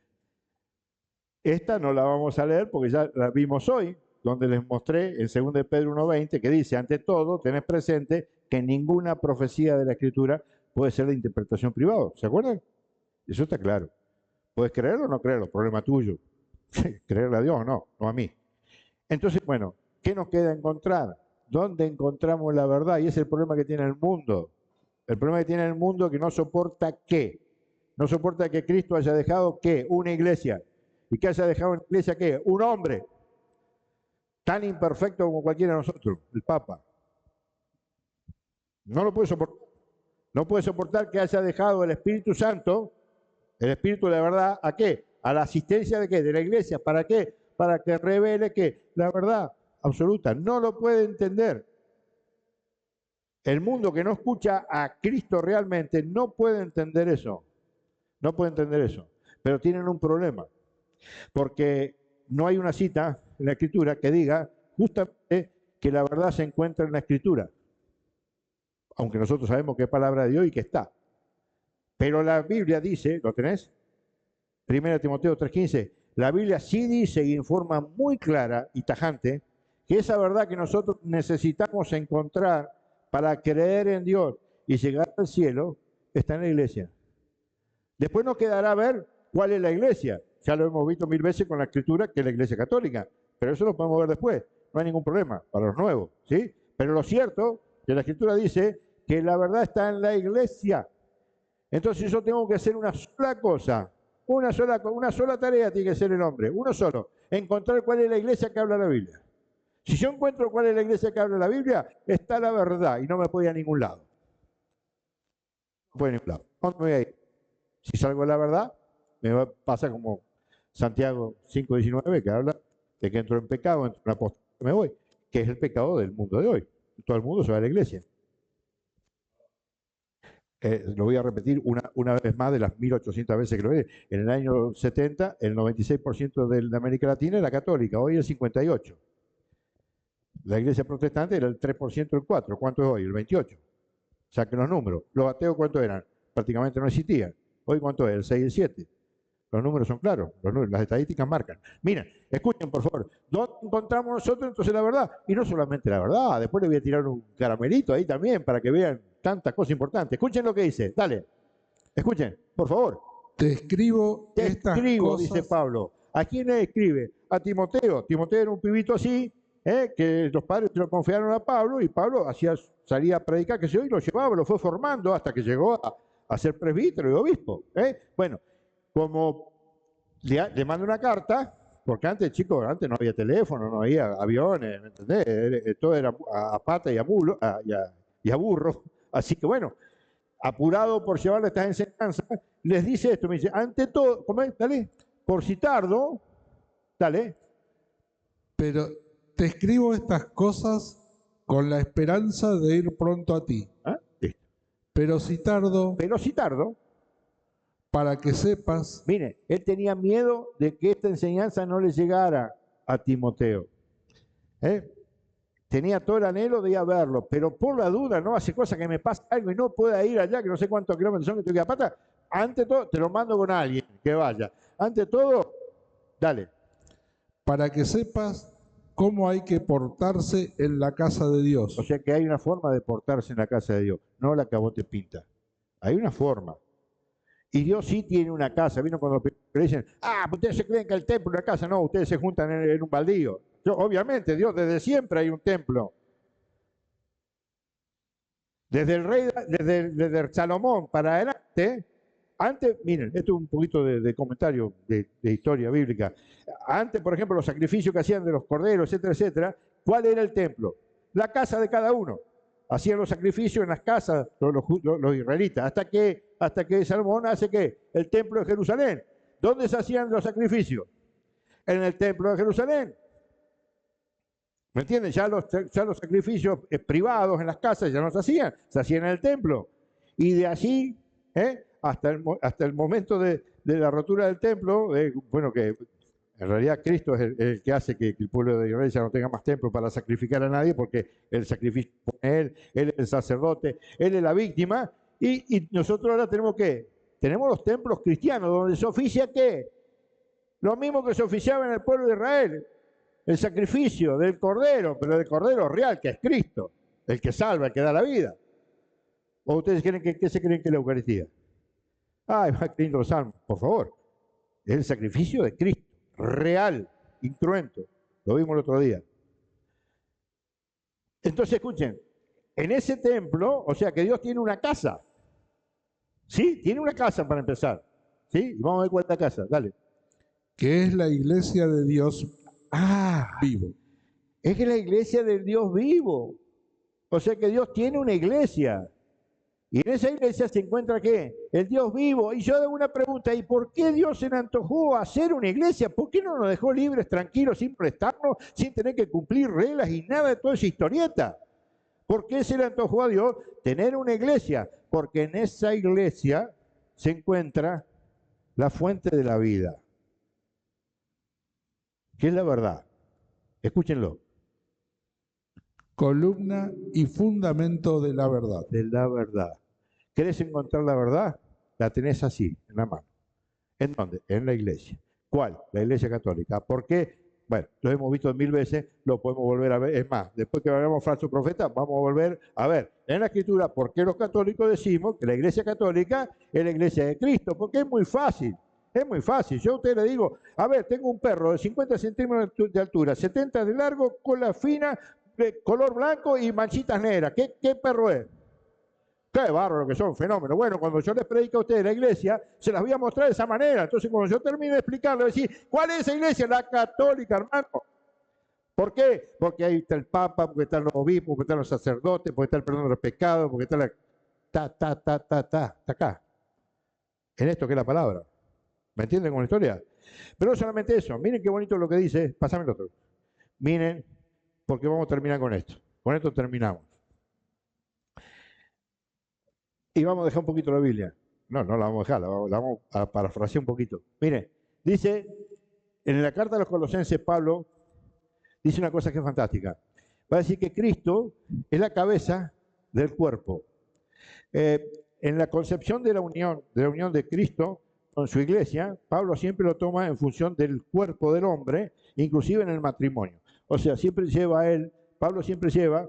Esta no la vamos a leer porque ya la vimos hoy, donde les mostré en 2 de Pedro 1:20, que dice, ante todo, tenés presente que ninguna profecía de la Escritura puede ser de interpretación privada. ¿Se acuerdan? Eso está claro. Puedes creerlo o no creerlo, problema tuyo. Creerle a Dios o no, no a mí. Entonces, bueno, ¿qué nos queda encontrar? ¿Dónde encontramos la verdad? Y ese es el problema que tiene el mundo. El problema que tiene el mundo es que no soporta ¿qué? No soporta que Cristo haya dejado ¿qué? Una iglesia. ¿Y que haya dejado una iglesia qué? Un hombre. Tan imperfecto como cualquiera de nosotros, el Papa. No lo puede soportar. No puede soportar que haya dejado el Espíritu Santo, el Espíritu de la verdad, ¿a qué? A la asistencia de qué? De la iglesia. ¿Para qué? Para que revele qué? La verdad absoluta. No lo puede entender. El mundo que no escucha a Cristo realmente no puede entender eso. No puede entender eso. Pero tienen un problema. Porque no hay una cita en la Escritura que diga justamente que la verdad se encuentra en la Escritura. Aunque nosotros sabemos que es palabra de Dios y que está. Pero la Biblia dice, ¿lo tenés? 1 Timoteo 3:15. La Biblia sí dice y informa muy clara y tajante que esa verdad que nosotros necesitamos encontrar para creer en Dios y llegar al cielo está en la iglesia. Después nos quedará ver cuál es la iglesia. Ya lo hemos visto 1000 veces con la Escritura, que es la iglesia católica. Pero eso lo podemos ver después. No hay ningún problema para los nuevos, ¿sí? Pero lo cierto es que la Escritura dice que la verdad está en la iglesia. Entonces yo tengo que hacer una sola cosa. Una sola tarea tiene que ser el hombre. Uno solo. Encontrar cuál es la iglesia que habla la Biblia. Si yo encuentro cuál es la iglesia que habla la Biblia, está la verdad y no me puedo ir a ningún lado. No puedo ir a ningún lado. ¿Dónde me voy a ir? Si salgo de la verdad, me pasa como Santiago 5:19, que habla de que entro en pecado, entro en apostasía, me voy, que es el pecado del mundo de hoy. Todo el mundo se va a la iglesia. Lo voy a repetir una vez más de las 1800 veces que lo ve. En el año 70, el 96% de América Latina era católica, hoy el 58%. La iglesia protestante era el 3%, el 4%. ¿Cuánto es hoy? El 28%. Saquen los números. Los ateos, ¿cuánto eran? Prácticamente no existían. Hoy, ¿cuánto es? El 6 y el 7. Los números son claros, las estadísticas marcan. Miren, escuchen por favor, ¿dónde encontramos nosotros entonces la verdad? Y no solamente la verdad, después le voy a tirar un caramelito ahí también para que vean tantas cosas importantes. Escuchen lo que dice, dale, escuchen, por favor. Te escribo estas cosas. Dice Pablo. ¿A quién le escribe? A Timoteo. Timoteo era un pibito así, que los padres se lo confiaron a Pablo y Pablo salía a predicar, que se hoy lo llevaba, lo fue formando hasta que llegó a ser presbítero y obispo. Bueno, como le manda una carta, porque antes, chicos, antes no había teléfono, no había aviones, ¿me entendés? Todo era a pata y a mulo, y a burro. Así que bueno, apurado por llevarle estas enseñanzas, les dice esto, me dice, ante todo, ¿cómo es? Dale, por si tardo, dale. Pero te escribo estas cosas con la esperanza de ir pronto a ti. Listo. Pero si tardo, para que sepas. Mire, él tenía miedo de que esta enseñanza no le llegara a Timoteo. Tenía todo el anhelo de ir a verlo, pero por la duda, no hace cosa que me pase algo y no pueda ir allá, que no sé cuántos kilómetros son que estoy a pata. Ante todo, te lo mando con alguien que vaya. Ante todo, dale. Para que sepas cómo hay que portarse en la casa de Dios. O sea que hay una forma de portarse en la casa de Dios, no la que a vos te pinta. Hay una forma. Y Dios sí tiene una casa. ¿Vino cuando le dicen, ustedes se creen que el templo es una casa? No, ustedes se juntan en un baldío. Obviamente, Dios desde siempre hay un templo. Desde el rey, desde Salomón para adelante, antes, miren, esto es un poquito de comentario de historia bíblica. Antes, por ejemplo, los sacrificios que hacían de los corderos, etcétera, etcétera, ¿cuál era el templo? La casa de cada uno. Hacían los sacrificios en las casas los israelitas, hasta que Salomón hace ¿qué? El templo de Jerusalén. ¿Dónde se hacían los sacrificios? En el templo de Jerusalén. ¿Me entienden? Ya los sacrificios privados en las casas ya no se hacían en el templo. Y de allí hasta el momento de la rotura del templo, bueno, que en realidad Cristo es el que hace que el pueblo de Israel ya no tenga más templo para sacrificar a nadie, porque el sacrificio es él es el sacerdote, él es la víctima, y nosotros ahora tenemos ¿qué? Tenemos los templos cristianos, donde se oficia ¿qué? Lo mismo que se oficiaba en el pueblo de Israel. el sacrificio del Cordero, pero del Cordero real, que es Cristo, el que salva, el que da la vida. ¿O ustedes creen qué se creen que es la Eucaristía? Ay, va queriendo los salmos, por favor. Es el sacrificio de Cristo, real, incruento. Lo vimos el otro día. Entonces, escuchen, en ese templo, o sea que Dios tiene una casa. ¿Sí? Tiene una casa para empezar. ¿Sí? Y vamos a ver cuál es la casa, dale. Que es la iglesia de Dios vivo. Es que la iglesia del Dios vivo. O sea que Dios tiene una iglesia. Y en esa iglesia se encuentra ¿qué? El Dios vivo. Y yo hago una pregunta, ¿y por qué Dios se le antojó hacer una iglesia? ¿Por qué no nos dejó libres, tranquilos, sin prestarnos, sin tener que cumplir reglas y nada de toda esa historieta? ¿Por qué se le antojó a Dios tener una iglesia? Porque en esa iglesia se encuentra la fuente de la vida. ¿Qué es la verdad? Escúchenlo. Columna y fundamento de la verdad. De la verdad. ¿Querés encontrar la verdad? La tenés así, en la mano. ¿En dónde? En la iglesia. ¿Cuál? La iglesia católica. ¿Por qué? Bueno, lo hemos visto 1000 veces, lo podemos volver a ver. Es más, después que hablamos falso profeta, vamos a volver a ver en la Escritura por qué los católicos decimos que la iglesia católica es la iglesia de Cristo. Porque es muy fácil. Es muy fácil. Yo a usted le digo, a ver, tengo un perro de 50 centímetros de altura, 70 de largo, cola fina, de color blanco y manchitas negras. ¿Qué perro es? Qué bárbaro que son, fenómenos. Bueno, cuando yo les predico a ustedes la iglesia, se las voy a mostrar de esa manera. Entonces, cuando yo termine de explicarlo, decir, ¿cuál es esa iglesia? La católica, hermano. ¿Por qué? Porque ahí está el Papa, porque están los obispos, porque están los sacerdotes, porque está el perdón de los pecados, porque está la... está acá. En esto que es la palabra. ¿Me entienden con la historia? Pero no solamente eso. Miren qué bonito lo que dice. Pásame el otro. Miren, porque vamos a terminar con esto. Con esto terminamos. Y vamos a dejar un poquito la Biblia. No la vamos a dejar, la vamos a parafrasear un poquito. Mire, dice, en la carta a los Colosenses, Pablo dice una cosa que es fantástica. Va a decir que Cristo es la cabeza del cuerpo. En la concepción de la unión de Cristo con su iglesia, Pablo siempre lo toma en función del cuerpo del hombre, inclusive en el matrimonio. O sea, Pablo siempre lleva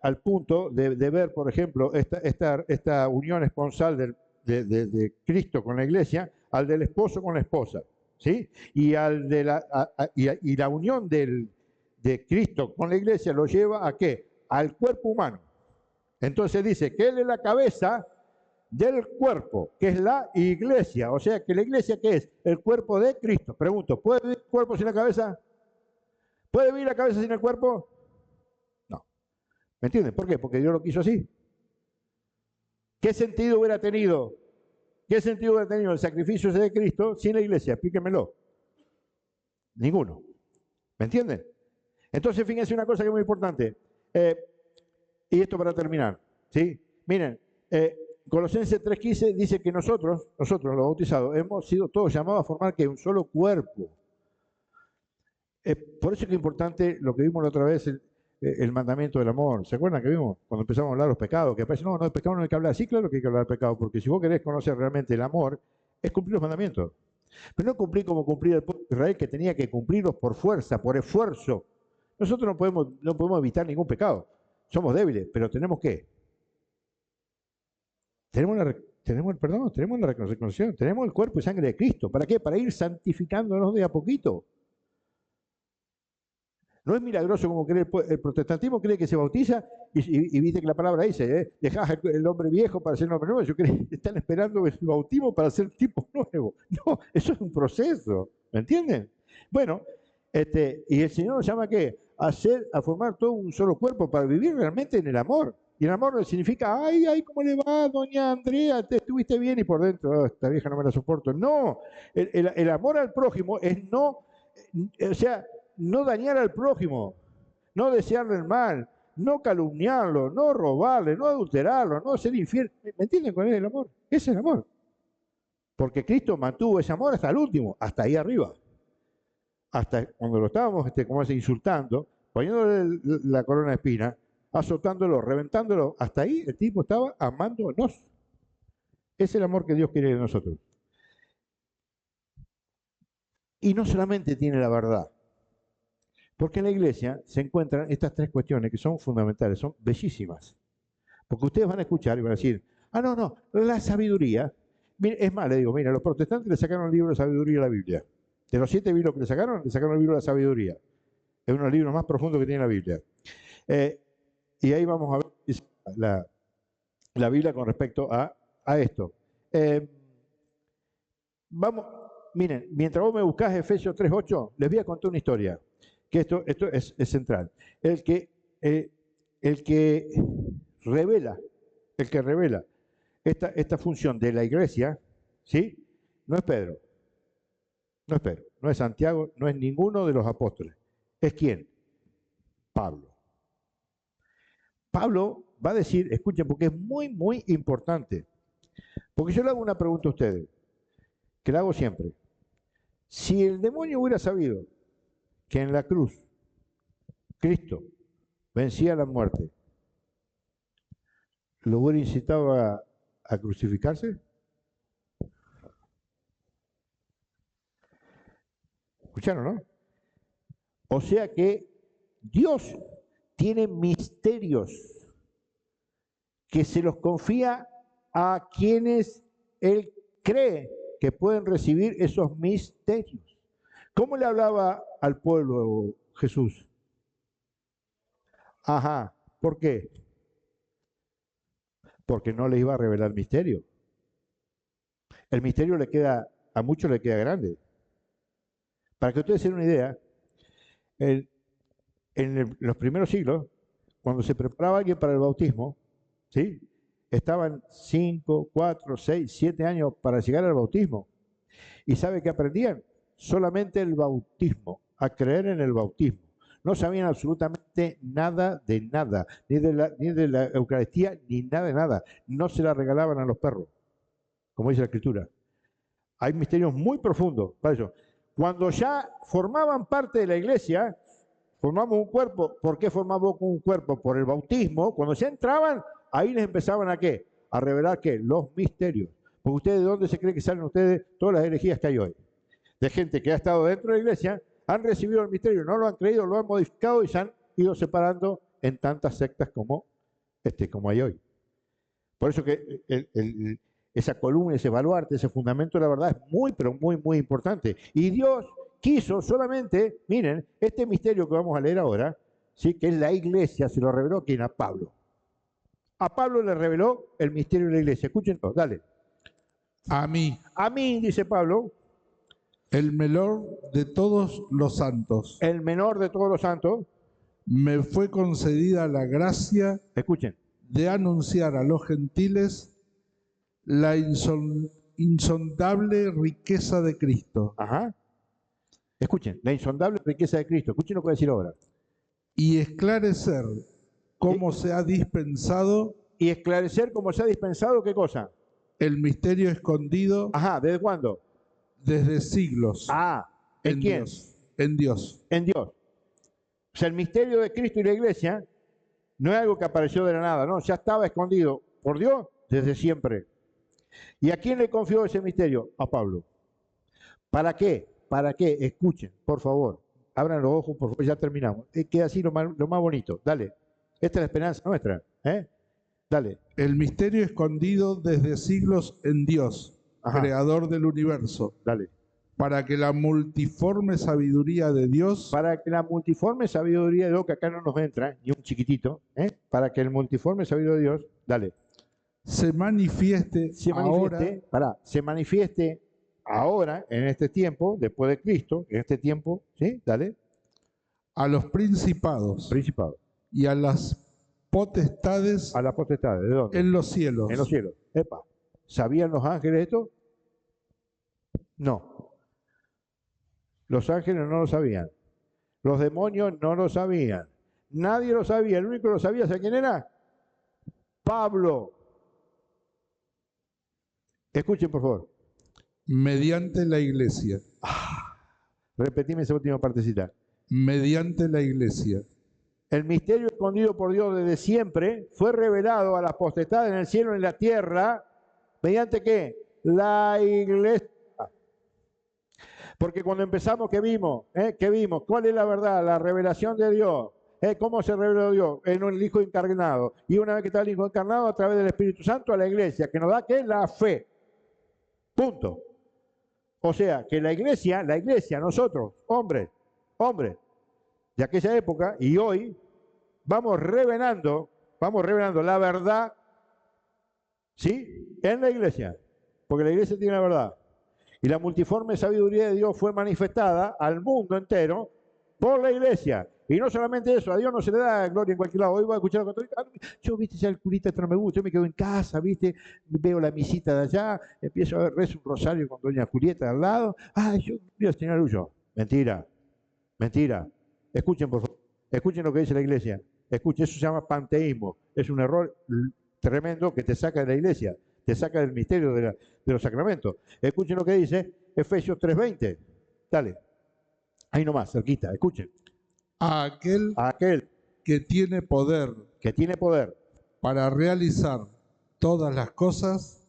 al punto de ver, por ejemplo, esta unión esponsal de Cristo con la iglesia, al del esposo con la esposa, ¿sí? Y la unión de Cristo con la iglesia lo lleva ¿a qué? Al cuerpo humano. Entonces dice que Él es la cabeza del cuerpo, que es la iglesia. O sea, que la iglesia, ¿qué es? El cuerpo de Cristo. Pregunto, ¿puede vivir el cuerpo sin la cabeza? ¿Puede vivir la cabeza sin el cuerpo? No. ¿Me entienden? ¿Por qué? Porque Dios lo quiso así. ¿Qué sentido hubiera tenido? ¿Qué sentido hubiera tenido el sacrificio de Cristo sin la iglesia? Explíquenmelo. Ninguno. ¿Me entienden? Entonces, fíjense una cosa que es muy importante. Y esto para terminar. ¿Sí? Miren, Colosenses 3:15 dice que nosotros los bautizados, hemos sido todos llamados a formar que un solo cuerpo. Por eso es que es importante lo que vimos la otra vez, el mandamiento del amor. ¿Se acuerdan que vimos cuando empezamos a hablar de los pecados? Que parece, no, de pecado no hay que hablar. Sí, claro que hay que hablar de pecado, porque si vos querés conocer realmente el amor, es cumplir los mandamientos. Pero no cumplir como cumplir el pueblo de Israel, que tenía que cumplirlos por fuerza, por esfuerzo. Nosotros no podemos evitar ningún pecado. Somos débiles, pero tenemos ¿qué? Tenemos el perdón, tenemos la reconciliación, tenemos el cuerpo y sangre de Cristo. ¿Para qué? Para ir santificándonos de a poquito. No es milagroso como cree el protestantismo, cree que se bautiza y viste que la palabra dice, dejás el hombre viejo para ser un hombre nuevo. Yo creo que están esperando el bautismo para ser tipo nuevo. No, eso es un proceso, ¿me entienden? Bueno, y el Señor nos llama ¿a qué? A formar todo un solo cuerpo para vivir realmente en el amor. Y el amor no significa, ay, ¿cómo le va, doña Andrea? ¿Te estuviste bien? Y por dentro, esta vieja no me la soporto. No, el amor al prójimo es no, o sea, no dañar al prójimo, no desearle el mal, no calumniarlo, no robarle, no adulterarlo, no ser infiel. ¿Me entienden cuál es el amor? Ese es el amor. Porque Cristo mantuvo ese amor hasta el último, hasta ahí arriba. Hasta cuando lo estábamos, como se insultando, poniéndole la corona de espina, azotándolo, reventándolo, hasta ahí el tipo estaba amándonos. Ese es el amor que Dios quiere de nosotros. Y no solamente tiene la verdad, Porque en la iglesia se encuentran estas tres cuestiones que son fundamentales, son bellísimas. Porque ustedes van a escuchar y van a decir, ah, no, no, la sabiduría. Mire, es más, le digo, mira, los protestantes le sacaron el libro de sabiduría a la Biblia. De los 7 libros que le sacaron el libro de la sabiduría. Es uno de los libros más profundos que tiene la Biblia. Y ahí vamos a ver la Biblia con respecto a esto. Vamos, miren, mientras vos me buscás Efesios 3:8, les voy a contar una historia, que esto es central. El que revela esta función de la iglesia, ¿sí? No es Pedro, no es Santiago, no es ninguno de los apóstoles. ¿Es quién? Pablo. Pablo va a decir, escuchen, porque es muy, muy importante. Porque yo le hago una pregunta a ustedes, que la hago siempre. Si el demonio hubiera sabido que en la cruz Cristo vencía la muerte, ¿lo hubiera incitado a crucificarse? ¿Escucharon, no? O sea que Dios tiene misterios que se los confía a quienes Él cree que pueden recibir esos misterios. ¿Cómo le hablaba al pueblo Jesús? Ajá, ¿por qué? Porque no les iba a revelar misterio. El misterio a muchos le queda grande. Para que ustedes se den una idea, en los primeros siglos, cuando se preparaba alguien para el bautismo, ¿sí? Estaban 5, 4, 6, 7 años para llegar al bautismo. ¿Y sabe qué aprendían? Solamente el bautismo, a creer en el bautismo. No sabían absolutamente nada, ni de la Eucaristía, ni nada de nada. No se la regalaban a los perros, como dice la Escritura. Hay misterios muy profundos para eso. Cuando ya formaban parte de la iglesia, formamos un cuerpo. ¿Por qué formamos un cuerpo? Por el bautismo. Cuando ya entraban, ahí les empezaban ¿a qué? A revelar ¿qué? Los misterios. Porque ustedes, ¿de dónde se cree que salen ustedes todas las herejías que hay hoy? De gente que ha estado dentro de la iglesia, han recibido el misterio, no lo han creído, lo han modificado y se han ido separando en tantas sectas como hay hoy. Por eso que esa columna, ese baluarte, ese fundamento de la verdad es muy, pero muy, muy importante. Y Dios quiso solamente, miren, este misterio que vamos a leer ahora, ¿sí? Que es la iglesia, se lo reveló ¿quién? A Pablo. A Pablo le reveló el misterio de la iglesia. Escuchen todos, dale. A mí, dice Pablo, el menor de todos los santos. El menor de todos los santos. Me fue concedida la gracia. Escuchen. De anunciar a los gentiles la insondable riqueza de Cristo. Ajá. Escuchen, la insondable riqueza de Cristo. Escuchen lo que voy a decir ahora. Y esclarecer cómo se ha dispensado. Y esclarecer cómo se ha dispensado, ¿qué cosa? El misterio escondido. Ajá, ¿desde cuándo? Desde siglos. ¿En quién? Dios. En Dios. En Dios. O sea, el misterio de Cristo y la iglesia no es algo que apareció de la nada, no, ya estaba escondido por Dios desde siempre. ¿Y a quién le confió ese misterio? A Pablo. ¿Para qué? ¿Para qué? Escuchen, por favor. Abran los ojos, por favor, ya terminamos. Queda así lo más bonito. Dale. Esta es la esperanza nuestra. Dale. El misterio escondido desde siglos en Dios, Ajá. Creador del universo. Dale. Para que la multiforme sabiduría de Dios. Para que la multiforme sabiduría de Dios, que acá no nos entra, ni un chiquitito, para que el multiforme sabiduría de Dios, dale. Se manifieste ahora, en este tiempo, después de Cristo, en este tiempo, ¿sí? Dale. A los principados. Y a las potestades. A las potestades, ¿de dónde? En los cielos. En los cielos. Epa. ¿Sabían los ángeles esto? No. Los ángeles no lo sabían. Los demonios no lo sabían. Nadie lo sabía. El único que lo sabía, ¿sabe quién era? Pablo. Escuchen, por favor. Mediante la iglesia. Repetime esa última partecita. Mediante la iglesia. El misterio escondido por Dios desde siempre fue revelado a las potestades en el cielo y en la tierra. ¿Mediante qué? La iglesia. Porque cuando empezamos, ¿qué vimos? ¿Qué vimos? ¿Cuál es la verdad? La revelación de Dios. ¿Cómo se reveló Dios? En el Hijo encarnado. Y una vez que está el Hijo encarnado, a través del Espíritu Santo a la iglesia, que nos da ¿qué? La fe. Punto. O sea, que la iglesia, nosotros, hombres, de aquella época y hoy, vamos revelando la verdad, ¿sí? En la iglesia. Porque la iglesia tiene la verdad. Y la multiforme sabiduría de Dios fue manifestada al mundo entero por la iglesia. Y no solamente eso, a Dios no se le da gloria en cualquier lado. Hoy voy a escuchar a los católicos, yo, viste, ya el curita no me gusta, yo me quedo en casa, viste, veo la misita de allá, empiezo a ver, rezo un rosario con doña Julieta al lado. Yo Dios, señor Ullo. Mentira, mentira. Escuchen, por favor, escuchen lo que dice la iglesia. Escuchen, eso se llama panteísmo. Es un error tremendo que te saca de la iglesia, te saca del misterio de los sacramentos. Escuchen lo que dice Efesios 3:20. Dale. Ahí nomás, cerquita, escuchen. A aquel que tiene poder para realizar todas las cosas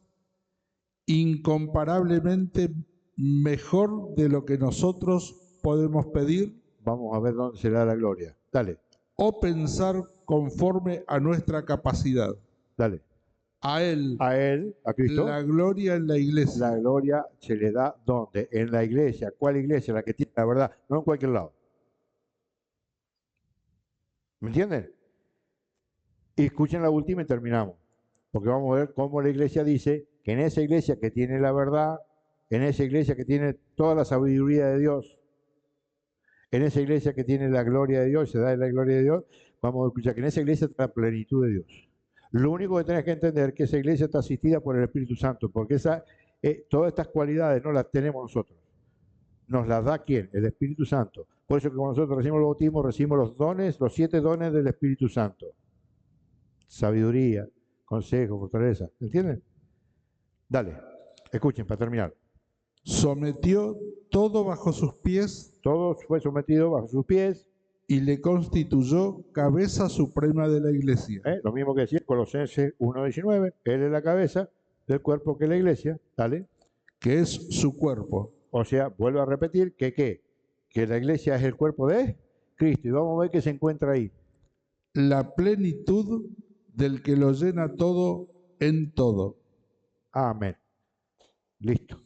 incomparablemente mejor de lo que nosotros podemos pedir. Vamos a ver dónde se le da la gloria. Dale. O pensar conforme a nuestra capacidad. Dale. A Él, a Cristo, la gloria en la iglesia. La gloria se le da ¿dónde? En la iglesia. ¿Cuál iglesia? La que tiene la verdad, no en cualquier lado. ¿Me entienden? Y escuchen la última y terminamos. Porque vamos a ver cómo la iglesia dice que en esa iglesia que tiene la verdad, en esa iglesia que tiene toda la sabiduría de Dios, en esa iglesia que tiene la gloria de Dios, se da la gloria de Dios, vamos a escuchar que en esa iglesia está la plenitud de Dios. Lo único que tenés que entender es que esa iglesia está asistida por el Espíritu Santo, porque todas estas cualidades no las tenemos nosotros. ¿Nos las da quién? El Espíritu Santo. Por eso que cuando nosotros recibimos el bautismo, recibimos los dones, los 7 dones del Espíritu Santo. Sabiduría, consejo, fortaleza. ¿Entienden? Dale, escuchen para terminar. Sometió todo bajo sus pies. Todo fue sometido bajo sus pies. Y le constituyó cabeza suprema de la iglesia. Lo mismo que decía Colosenses 1:19. Él es la cabeza del cuerpo que es la iglesia. Dale. Que es su cuerpo. O sea, vuelvo a repetir que la iglesia es el cuerpo de Cristo. Y vamos a ver qué se encuentra ahí. La plenitud del que lo llena todo en todo. Amén. Listo.